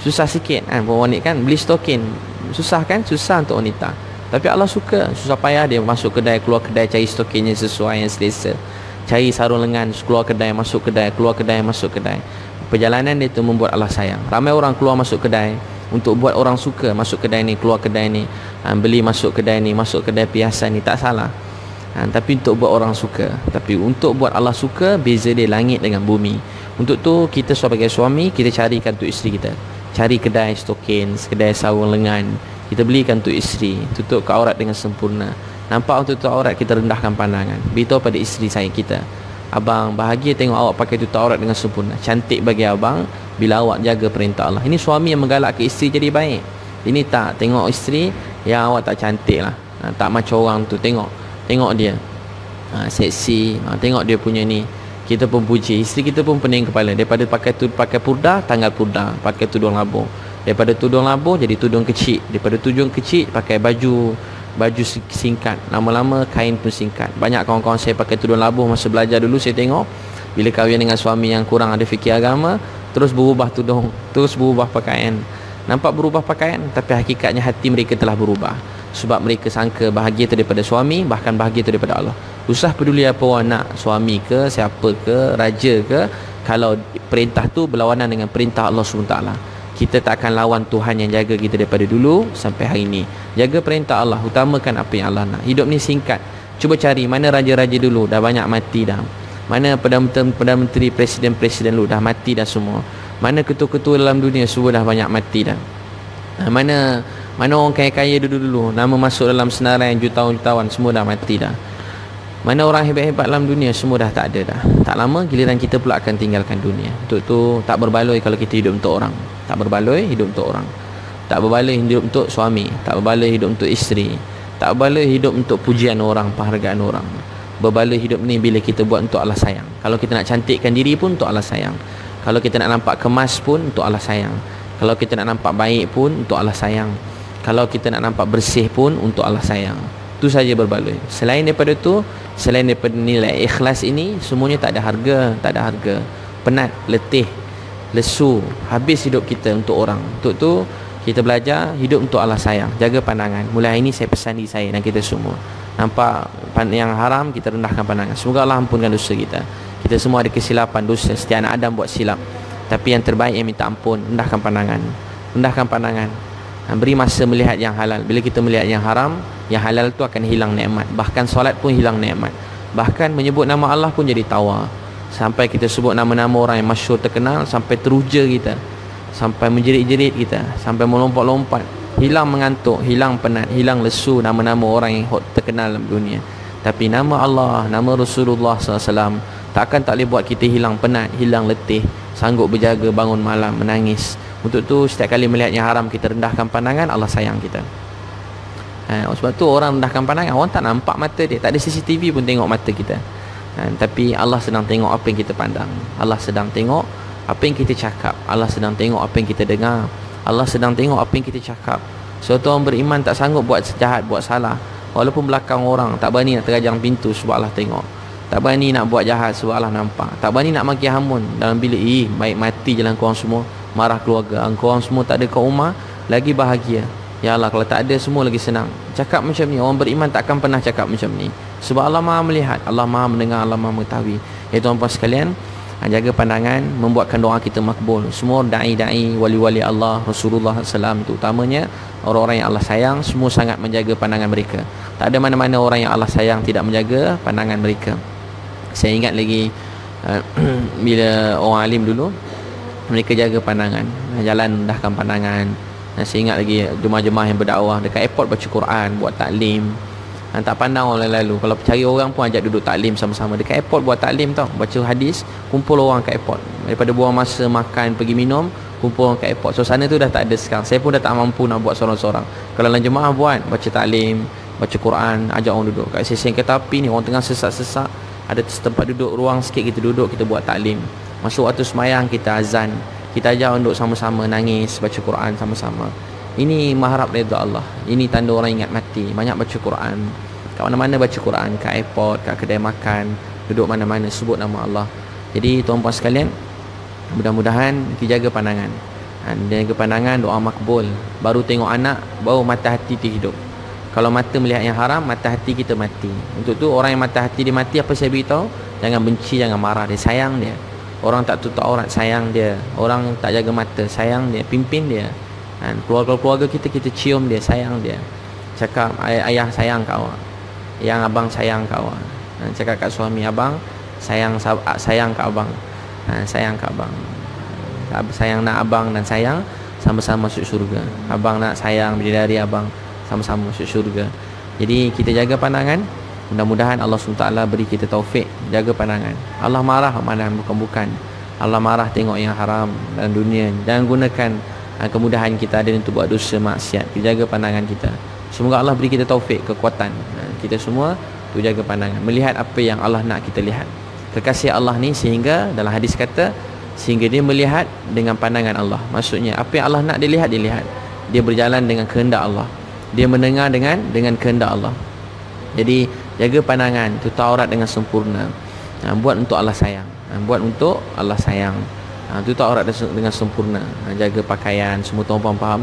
Susah sikit kan, wanita kan, beli stokin susah kan, susah untuk wanita. Tapi Allah suka, susah payah dia masuk kedai, keluar kedai, cari stokinnya sesuai yang selesa, cari sarung lengan, keluar kedai, masuk kedai, keluar kedai, masuk kedai. Perjalanan dia itu membuat Allah sayang. Ramai orang keluar masuk kedai untuk buat orang suka, masuk kedai ni, keluar kedai ni, beli masuk kedai ni, masuk kedai perhiasan ni, tak salah. Tapi untuk buat orang suka. Tapi untuk buat Allah suka, beza dia langit dengan bumi. Untuk tu kita sebagai suami, kita carikan untuk isteri kita, cari kedai stokin, kedai sarung lengan, kita belikan untuk isteri, tutup ke aurat dengan sempurna. Nampak untuk tutup aurat, kita rendahkan pandangan, beritahu pada isteri saya kita, abang bahagia tengok awak pakai tutup aurat dengan sempurna, cantik bagi abang bila awak jaga perintah Allah. Ini suami yang menggalak ke isteri jadi baik. Ini tak, tengok isteri yang awak tak cantik lah, tak macam orang tu, tengok dia seksi, tengok dia punya ni. Kita pun puji, isteri kita pun pening kepala. Daripada pakai purdah, tanggal purdah, pakai tudung labur. Daripada tudung labur jadi tudung kecil. Daripada tudung kecil pakai baju singkat. Lama-lama kain pun singkat. Banyak kawan-kawan saya pakai tudung labur masa belajar dulu, saya tengok. Bila kahwin dengan suami yang kurang ada fikir agama, terus berubah tudung, terus berubah pakaian. Nampak berubah pakaian, tapi hakikatnya hati mereka telah berubah. Sebab mereka sangka bahagia itu daripada suami, bahkan bahagia itu daripada Allah. Usah peduli apa orang nak, suami ke, siapa ke, raja ke, kalau perintah tu berlawanan dengan perintah Allah SWT, kita tak akan lawan Tuhan yang jaga kita daripada dulu sampai hari ini. Jaga perintah Allah, utamakan apa yang Allah nak. Hidup ni singkat. Cuba cari mana raja-raja dulu dah banyak mati dah, mana Perdana Menteri, presiden dulu dah mati dah semua, mana ketua-ketua dalam dunia semua dah banyak mati dah, mana orang kaya-kaya dulu nama masuk dalam senarai jutawan-jutawan semua dah mati dah, mana orang hebat-hebat dalam dunia semua dah tak ada dah. Tak lama giliran kita pula akan tinggalkan dunia. Untuk tu tak berbaloi kalau kita hidup untuk orang, tak berbaloi hidup untuk orang, tak berbaloi hidup untuk suami, tak berbaloi hidup untuk isteri, tak berbaloi hidup untuk pujian orang, penghargaan orang. Berbaloi hidup ni bila kita buat untuk Allah sayang. Kalau kita nak cantikkan diri pun untuk Allah sayang. Kalau kita nak nampak kemas pun untuk Allah sayang. Kalau kita nak nampak baik pun untuk Allah sayang. Kalau kita nak nampak bersih pun untuk Allah sayang. Itu saja berbaloi. Selain daripada tu, selain daripada nilai ikhlas ini, semuanya tak ada harga. Penat, letih, lesu, habis hidup kita untuk orang. Untuk tu kita belajar hidup untuk Allah sayang. Jaga pandangan. Mulai hari ini saya pesan diri saya dan kita semua. Nampak yang haram, kita rendahkan pandangan. Semoga Allah ampunkan dosa kita. Kita semua ada kesilapan, dosa. Setiap anak Adam buat silap. Tapi yang terbaik yang minta ampun. Rendahkan pandangan. Rendahkan pandangan. Beri masa melihat yang halal. Bila kita melihat yang haram, yang halal tu akan hilang nikmat. Bahkan solat pun hilang nikmat. Bahkan menyebut nama Allah pun jadi tawa. Sampai kita sebut nama-nama orang yang masyhur terkenal, sampai teruja kita, sampai menjerit-jerit kita, sampai melompat-lompat. Hilang mengantuk, hilang penat, hilang lesu nama-nama orang yang terkenal dalam dunia. Tapi nama Allah, nama Rasulullah SAW tak boleh buat kita hilang penat, hilang letih, sanggup berjaga bangun malam, menangis Untuk tu setiap kali melihat yang haram kita rendahkan pandangan, Allah sayang kita. Sebab tu orang rendahkan pandangan, orang tak nampak mata dia, tak ada CCTV pun tengok mata kita. Tapi Allah sedang tengok apa yang kita pandang, Allah sedang tengok apa yang kita cakap, Allah sedang tengok apa yang kita dengar, Allah sedang tengok apa yang kita cakap. Suatu orang beriman tak sanggup buat jahat, buat salah, walaupun belakang orang, tak berani nak terajang pintu sebab Allah tengok, tak berani nak buat jahat sebab Allah nampak, tak berani nak maki hamun dalam bilik, baik mati jalan korang semua, marah keluarga, korang semua tak ada kat rumah, lagi bahagia. Ya Allah, kalau tak ada semua lagi senang. Cakap macam ni, orang beriman takkan pernah cakap macam ni, sebab Allah Maha melihat, Allah Maha mendengar, Allah Maha mengetahui. Ya tuan-tuan sekalian, jaga pandangan membuatkan doa kita makbul. Semua da'i-da'i, wali-wali Allah, Rasulullah SAW itu utamanya, orang-orang yang Allah sayang, semua sangat menjaga pandangan mereka. Tak ada mana-mana orang yang Allah sayang tidak menjaga pandangan mereka. Saya ingat lagi bila orang alim dulu, mereka jaga pandangan, jalan rendahkan pandangan. Saya ingat lagi jemaah-jemaah yang berdakwah dekat airport baca Quran, buat taklim. Tak pandang orang lalu, kalau cari orang pun ajak duduk taklim sama-sama. Dekat airport buat taklim tau, baca hadis, kumpul orang kat airport. Daripada buang masa makan, pergi minum, kumpul orang kat airport. So sana tu dah tak ada sekarang. Saya pun dah tak mampu nak buat seorang-seorang. Kalau dalam jemaah buat, baca taklim, baca Quran, ajak orang duduk. Kat sesi kereta api ni, orang tengah sesak-sesak, ada tempat duduk, ruang sikit, kita duduk, kita buat taklim. Masuk waktu semayang, kita azan, kita ajak orang duduk sama-sama, nangis, baca Quran sama-sama. Ini mengharap redha Allah. Ini tanda orang ingat mati. Banyak baca Quran, kat mana-mana baca Quran, kat airport, kat kedai makan, duduk mana-mana sebut nama Allah. Jadi tuan-puan sekalian, mudah-mudahan kita jaga pandangan. Jaga pandangan, doa makbul. Baru tengok anak, baru mata hati terhidup. Kalau mata melihat yang haram, mata hati kita mati. Untuk tu orang yang mata hati dia mati, apa saya beritahu? Jangan benci, jangan marah dia, sayang dia. Orang tak tutup aurat, sayang dia. Orang tak jaga mata, sayang dia, pimpin dia. Keluarga-keluarga kita, kita cium dia, sayang dia. Cakap, ayah sayang kau, yang abang sayang kau. Cakap kat suami, abang sayang kat abang, sayang kat abang, sayang nak abang dan sayang sama-sama masuk syurga. Abang nak sayang bidadari abang, sama-sama masuk syurga. Jadi kita jaga pandangan. Mudah-mudahan Allah SWT beri kita taufik jaga pandangan. Allah marah mana bukan-bukan. Allah marah tengok yang haram dalam dunia. Jangan gunakan kemudahan kita ada untuk buat dosa maksiat. Kita jaga pandangan kita. Semoga Allah beri kita taufik, kekuatan. Kita semua tu jaga pandangan, melihat apa yang Allah nak kita lihat. Kekasih Allah ni sehingga dalam hadis kata, sehingga dia melihat dengan pandangan Allah. Maksudnya apa yang Allah nak dia lihat, dia lihat. Dia berjalan dengan kehendak Allah. Dia mendengar dengan kehendak Allah. Jadi jaga pandangan, tutup aurat dengan sempurna. Buat untuk Allah sayang. Buat untuk Allah sayang. Tutup aurat dengan sempurna. Jaga pakaian, semua tuan-tuan faham.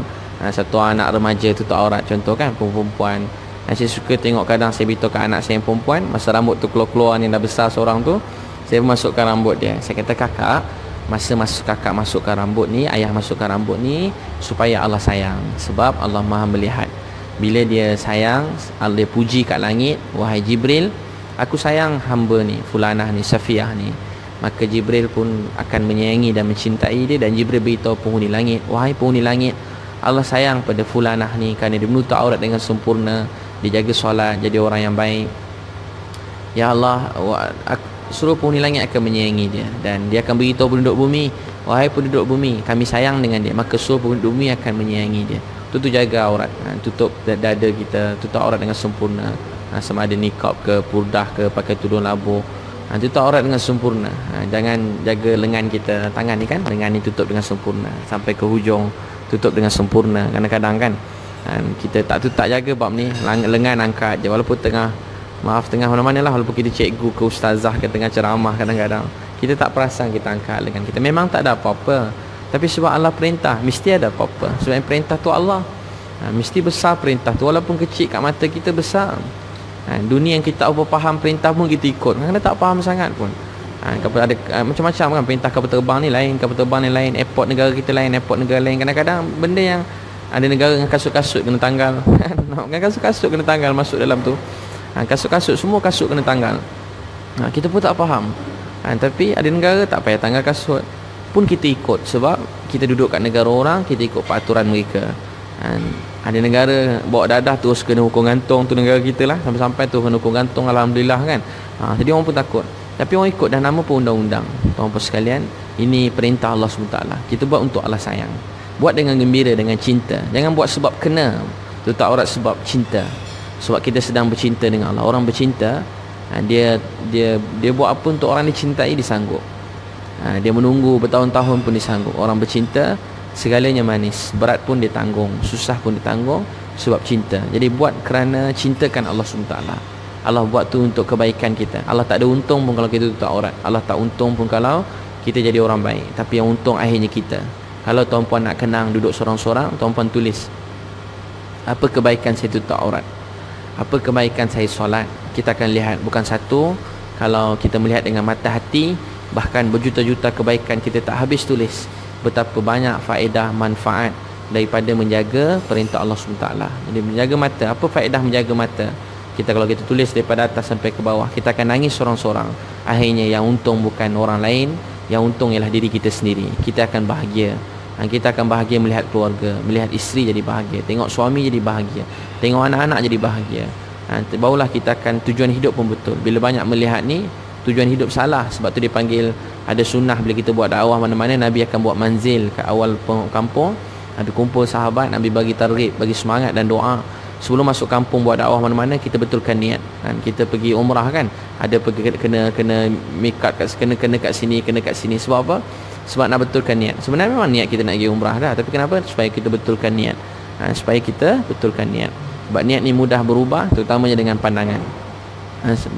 Satu anak remaja tutup aurat, contoh kan, perempuan. Saya suka tengok kadang saya beritahu kat anak saya yang perempuan, masa rambut tu keluar-keluar ni dah besar seorang tu, saya masukkan rambut dia. Saya kata, kakak, masa kakak masukkan rambut ni, ayah masukkan rambut ni supaya Allah sayang. Sebab Allah Maha melihat. Bila dia sayang, Allah dia puji kat langit, wahai Jibril, aku sayang hamba ni, fulanah ni, Safiyah ni. Maka Jibril pun akan menyayangi dan mencintai dia. Dan Jibril beritahu penghuni langit, wahai penghuni langit, Allah sayang pada fulanah ni kerana dia menutup aurat dengan sempurna, dia jaga solat, jadi orang yang baik. Ya Allah, suruh penghuni langit akan menyayangi dia. Dan dia akan beritahu penduduk bumi, wahai penduduk bumi, kami sayang dengan dia. Maka suruh penduduk bumi akan menyayangi dia. Tutup jaga aurat, tutup dada kita, tutup aurat dengan sempurna. Sama ada niqab ke, purdah ke, pakai tudung labuh, tutup aurat dengan sempurna. Jangan jaga lengan kita, tangan ni kan, lengan ni tutup dengan sempurna sampai ke hujung, tutup dengan sempurna. Kadang-kadang kan kita tak jaga bab ni, lengan angkat je, walaupun tengah mana-mana lah, walaupun kita cikgu ke ustazah ke tengah ceramah, kadang-kadang kita tak perasan kita angkat lengan kita. Memang tak ada apa-apa, tapi sebab Allah perintah, mesti ada apa-apa. Sebab yang perintah tu Allah, mesti besar perintah tu, walaupun kecil kat mata kita besar. Dunia yang kita tak faham perintah pun kita ikut, kadang-kadang tak faham sangat pun. Ada macam-macam kan, perintah kapal terbang ni lain, kapal terbang ni lain, airport negara kita lain, airport negara lain. Kadang-kadang benda yang ada negara dengan kasut-kasut kena tanggal dengan kasut-kasut kena tanggal masuk dalam tu. Kasut-kasut, semua kasut kena tanggal. Kita pun tak faham. Tapi ada negara tak payah tanggal kasut pun kita ikut, sebab kita duduk kat negara orang, kita ikut peraturan mereka. Ada negara bawa dadah terus kena hukum gantung, tu negara kita lah, sampai-sampai tu kena hukum gantung, alhamdulillah kan. Jadi orang pun takut, tapi orang ikut, dan nama pun undang-undang. Tuan-tuan sekalian, ini perintah Allah SWT. Kita buat untuk Allah sayang. Buat dengan gembira, dengan cinta. Jangan buat sebab kena. Tutup aurat sebab cinta. Sebab kita sedang bercinta dengan Allah. Orang bercinta, dia buat apa untuk orang dicintai, dia sanggup. Dia menunggu bertahun-tahun pun dia sanggup. Orang bercinta, segalanya manis, berat pun dia tanggung, susah pun dia tanggung sebab cinta. Jadi buat kerana cintakan Allah SWT. Allah buat tu untuk kebaikan kita. Allah tak ada untung pun kalau kita tutup aurat. Allah tak untung pun kalau kita jadi orang baik. Tapi yang untung akhirnya kita. Kalau tuan-puan nak kenang duduk sorang-sorang, tuan-puan tulis, apa kebaikan saya tutup aurat, apa kebaikan saya solat. Kita akan lihat, bukan satu. Kalau kita melihat dengan mata hati, bahkan berjuta-juta kebaikan kita tak habis tulis. Betapa banyak faedah, manfaat daripada menjaga perintah Allah SWT. Jadi menjaga mata, apa faedah menjaga mata? Kalau kita tulis daripada atas sampai ke bawah, kita akan nangis sorang-sorang. Akhirnya yang untung bukan orang lain, yang untung ialah diri kita sendiri. Kita akan bahagia. Kita akan bahagia melihat keluarga, melihat isteri jadi bahagia, tengok suami jadi bahagia, tengok anak-anak jadi bahagia. Barulah kita akan, tujuan hidup pun betul. Bila banyak melihat ni, tujuan hidup salah. Sebab tu dipanggil, ada sunnah bila kita buat dakwah mana-mana, Nabi akan buat manzil kat awal kampung. Nabi kumpul sahabat, Nabi bagi targhib, bagi semangat dan doa. Sebelum masuk kampung buat dakwah mana-mana, kita betulkan niat. Kita pergi umrah kan, ada pergi kena mikat kena kat sini, kena kat sini. Sebab apa? Sebab nak betulkan niat. Sebenarnya memang niat kita nak pergi umrah dah, tapi kenapa? Supaya kita betulkan niat. Supaya kita betulkan niat. Sebab niat ni mudah berubah, terutamanya dengan pandangan.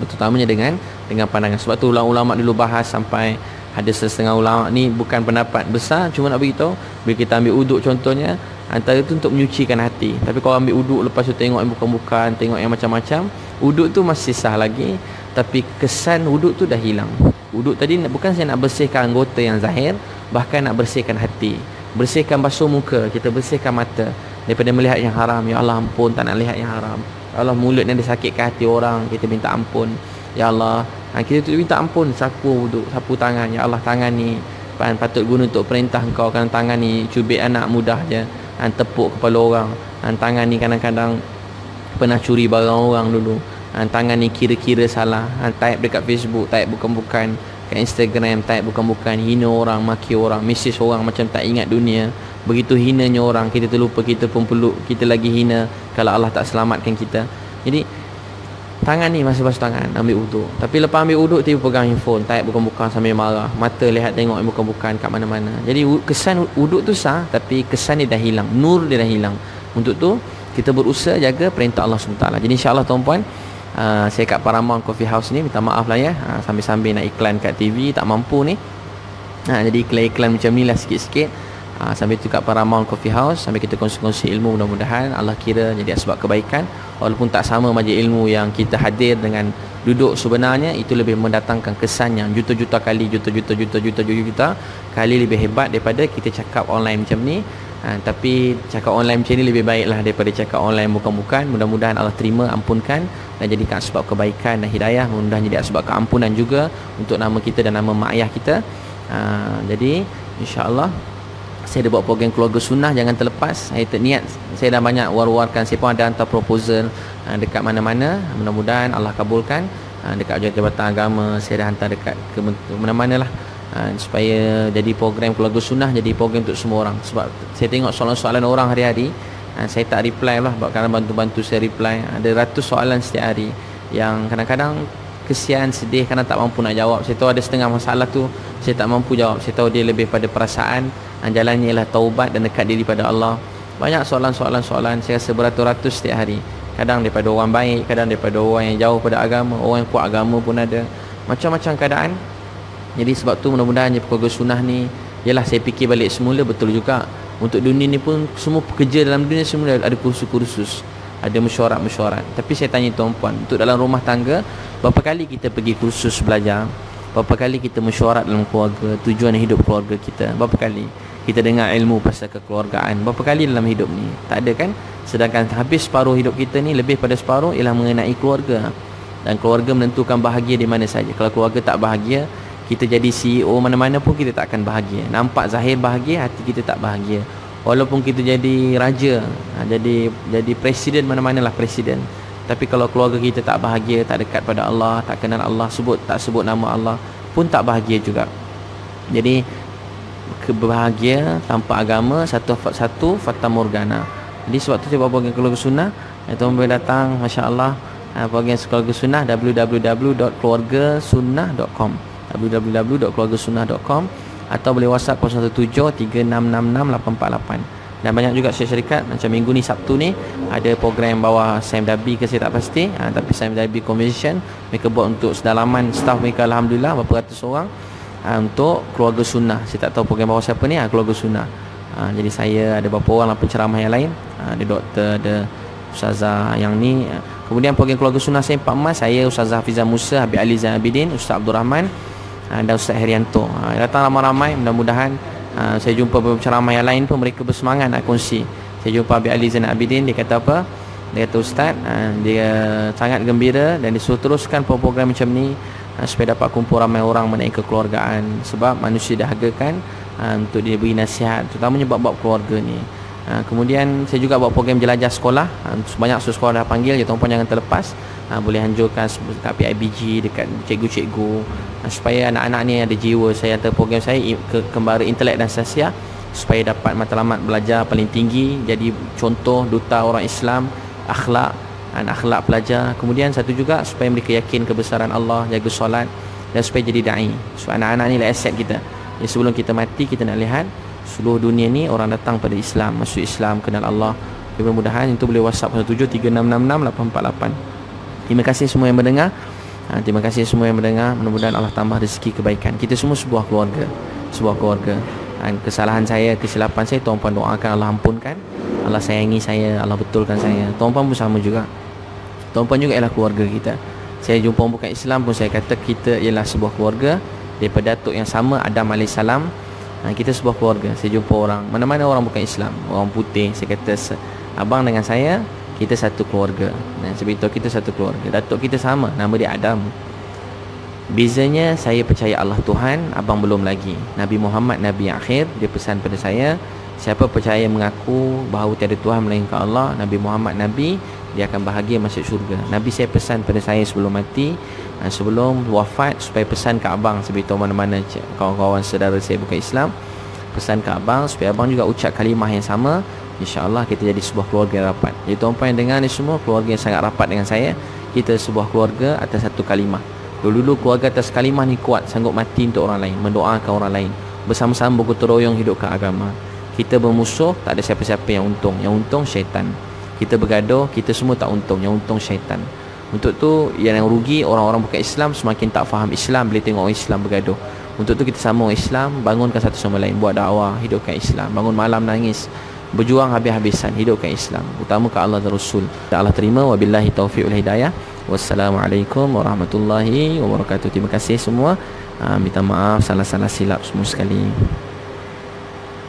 Terutamanya dengan pandangan. Sebab tu ulama dulu bahas sampai ada setengah ulama ni bukan pendapat besar, cuma nak beritahu, bila kita ambil uduk contohnya, antara tu untuk menyucikan hati. Tapi kalau ambil uduk lepas tu tengok yang bukan-bukan, tengok yang macam-macam, uduk tu masih sah lagi, tapi kesan uduk tu dah hilang. Uduk tadi bukan saya nak bersihkan anggota yang zahir, bahkan nak bersihkan hati, bersihkan basuh muka, kita bersihkan mata daripada melihat yang haram. Ya Allah, ampun, tak nak lihat yang haram. Ya Allah, mulut ni ada sakit ke hati orang, kita minta ampun. Ya Allah, kita tu minta ampun, sapu uduk, sapu tangan. Ya Allah, tangan ni patut guna untuk perintah Engkau. Kan tangan ni cubit anak mudah je, tepuk kepala orang. Tangan ni kadang-kadang pernah curi barang orang dulu. Tangan ni kira-kira salah, type dekat Facebook, type bukan-bukan, kat Instagram type bukan-bukan, hina orang, maki orang, mesej orang macam tak ingat dunia. Begitu hinanya orang, kita terlupa kita pun peluk, kita lagi hina kalau Allah tak selamatkan kita. Jadi tangan ni masih basuh tangan, ambil uduk. Tapi lepas ambil uduk, tiba pegang handphone, type bukan-bukan sambil marah, mata lihat tengok bukan-bukan kat mana-mana. Jadi kesan uduk tu sah, tapi kesan dia dah hilang, nur dia dah hilang. Untuk tu kita berusaha jaga perintah Allah SWT. Jadi insya-Allah tuan-puan, saya kat Paramount Coffee House ni, minta maaf lah ya, sambil-sambil nak iklan kat TV tak mampu ni. Jadi iklan macam ni lah sikit-sikit. Sambil tu kat Paramount Coffee House, sambil kita kongsi-kongsi ilmu, mudah-mudahan Allah kira jadi sebab kebaikan. Walaupun tak sama majlis ilmu yang kita hadir dengan duduk sebenarnya, itu lebih mendatangkan kesan yang juta-juta kali, juta kali lebih hebat daripada kita cakap online macam ni. Tapi cakap online macam ni lebih baiklah daripada cakap online bukan-bukan. Mudah-mudahan Allah terima, ampunkan dan jadikan sebab kebaikan dan hidayah. Mudah-mudahan jadi sebab keampunan juga untuk nama kita dan nama mak ayah kita. Jadi insya-Allah saya ada buat program keluarga sunnah, jangan terlepas. Saya niat, saya dah banyak war-warkan, saya pun ada hantar proposal dekat mana-mana. Mudah-mudahan Allah kabulkan. Dekat Jabatan Agama saya dah hantar dekat ke mana-mana lah, supaya jadi program keluarga sunnah, jadi program untuk semua orang. Sebab saya tengok soalan-soalan orang hari-hari, saya tak reply lah, kerana bantu-bantu saya reply. Ada ratus soalan setiap hari yang kadang-kadang kesian, sedih kerana tak mampu nak jawab. Saya tahu ada setengah masalah tu saya tak mampu jawab. Saya tahu dia lebih pada perasaan. Jalannya ialah taubat dan dekat diri pada Allah. Banyak soalan-soalan, saya rasa beratus-ratus setiap hari. Kadang daripada orang baik, kadang daripada orang yang jauh pada agama, orang yang kuat agama pun ada. Macam-macam keadaan. Jadi sebab tu mudah-mudahan keluarga sunnah ni, yalah saya fikir balik semula, betul juga. Untuk dunia ni pun semua pekerja dalam dunia semua ada kursus-kursus, ada mesyuarat-mesyuarat. Tapi saya tanya tuan-puan, untuk dalam rumah tangga, berapa kali kita pergi kursus belajar? Berapa kali kita mesyuarat dalam keluarga, tujuan hidup keluarga kita? Berapa kali kita dengar ilmu pasal kekeluargaan? Berapa kali dalam hidup ni? Tak ada kan? Sedangkan habis separuh hidup kita ni, lebih pada separuh ialah mengenai keluarga. Dan keluarga menentukan bahagia di mana saja. Kalau keluarga tak bahagia, kita jadi CEO mana-mana pun kita tak akan bahagia. Nampak zahir bahagia, hati kita tak bahagia. Walaupun kita jadi raja, jadi presiden mana-mana lah presiden, tapi kalau keluarga kita tak bahagia, tak dekat pada Allah, tak kenal Allah, tak sebut nama Allah, pun tak bahagia juga. Jadi kebahagia tanpa agama, satu fata morgana. Jadi sebab tu saya buat program keluarga sunnah. Tuan boleh datang, masya-Allah, program keluarga sunnah www.keluargasunnah.com www.keluargasunnah.com atau boleh WhatsApp 0173666848. Dan banyak juga syarikat macam minggu ni, Sabtu ni ada program bawah Sam Dabi ke saya tak pasti, tapi Sam Dabi Convention mereka buat untuk sedalaman staff mereka, alhamdulillah berapa ratus orang, untuk keluarga sunnah. Saya tak tahu program bawah siapa ni, keluarga sunnah. Jadi saya ada beberapa orang lah penceramah yang lain, ada doktor, ada ustazah yang ni. Kemudian program keluarga sunnah saya 4 Mac, saya Ustazah Hafizah Musa, Habib Ali Zain Abidin, Ustaz Abdul Rahman dan Ustaz Herianto. Datang ramai-ramai, mudah-mudahan saya jumpa penceramah yang lain pun mereka bersemangat nak kongsi. Saya jumpa Habib Ali Zain Abidin, dia kata apa? Dia kata Ustaz, dia sangat gembira dan disuruh teruskan program macam ni supaya dapat kumpul ramai orang menaik kekeluargaan, sebab manusia dahagakan untuk dia beri nasihat, terutamanya bab-bab keluarga ni. Kemudian saya juga buat program jelajah sekolah. Banyak sekolah dah panggil, tuan-tuan jangan terlepas. Boleh anjurkan dekat PIBG, dekat cikgu-cikgu, supaya anak-anak ni ada jiwa. Saya hantar program saya ke Kembara Intelek dan Sasia supaya dapat matlamat belajar paling tinggi, jadi contoh duta orang Islam, akhlak dan akhlak pelajar. Kemudian satu juga supaya mereka yakin kebesaran Allah, jaga solat, dan supaya jadi da'i. So anak-anak ni lah aset kita. Jadi sebelum kita mati, kita nak lihat seluruh dunia ni orang datang pada Islam, masuk Islam, kenal Allah. Mudah-mudahan itu boleh WhatsApp 0736666848. Terima kasih semua yang mendengar. Terima kasih semua yang mendengar. Mudah-mudahan Allah tambah rezeki kebaikan. Kita semua sebuah keluarga, sebuah keluarga. Kesalahan saya, kesilapan saya, tuan-puan doakan Allah ampunkan. Allah sayangi saya, Allah betulkan saya. Tuan-puan pun sama juga. Tuan-puan juga ialah keluarga kita. Saya jumpa orang bukan Islam pun saya kata kita ialah sebuah keluarga. Daripada datuk yang sama, Adam AS, kita sebuah keluarga. Saya jumpa orang, mana-mana orang bukan Islam, orang putih, saya kata abang dengan saya, kita satu keluarga. Dan sebab itu kita satu keluarga. Datuk kita sama, nama dia Adam. Bezanya saya percaya Allah Tuhan, abang belum lagi. Nabi Muhammad Nabi akhir, dia pesan pada saya, siapa percaya mengaku bahawa tiada Tuhan melainkan Allah, Nabi Muhammad Nabi, dia akan bahagia masuk syurga. Nabi saya pesan pada saya sebelum mati, sebelum wafat, supaya pesan ke abang, sebab itu mana-mana kawan-kawan saudara saya bukan Islam, pesan ke abang supaya abang juga ucap kalimah yang sama. InsyaAllah kita jadi sebuah keluarga yang rapat. Jadi tuan-puan yang dengar ni semua keluarga yang sangat rapat dengan saya. Kita sebuah keluarga atas satu kalimah. Dulu-dulu keluarga atas kalimah ni kuat, sanggup mati untuk orang lain, mendoakan orang lain, bersama-sama bergotong royong hidupkan agama. Kita bermusuh, tak ada siapa-siapa yang untung. Yang untung syaitan. Kita bergaduh, kita semua tak untung. Yang untung syaitan. Untuk tu yang rugi orang-orang bukan Islam, semakin tak faham Islam bila tengok orang Islam bergaduh. Untuk tu kita sama orang Islam, bangunkan satu sama lain, buat dakwah, hidupkan Islam. Bangun malam nangis, berjuang habis-habisan, hidupkan Islam, utamakan Allah dan Rasul. Allah terima. Wabillahi taufiq wal hidayah. Wassalamualaikum warahmatullahi wabarakatuh. Terima kasih semua. Minta maaf salah-salah silap semua sekali.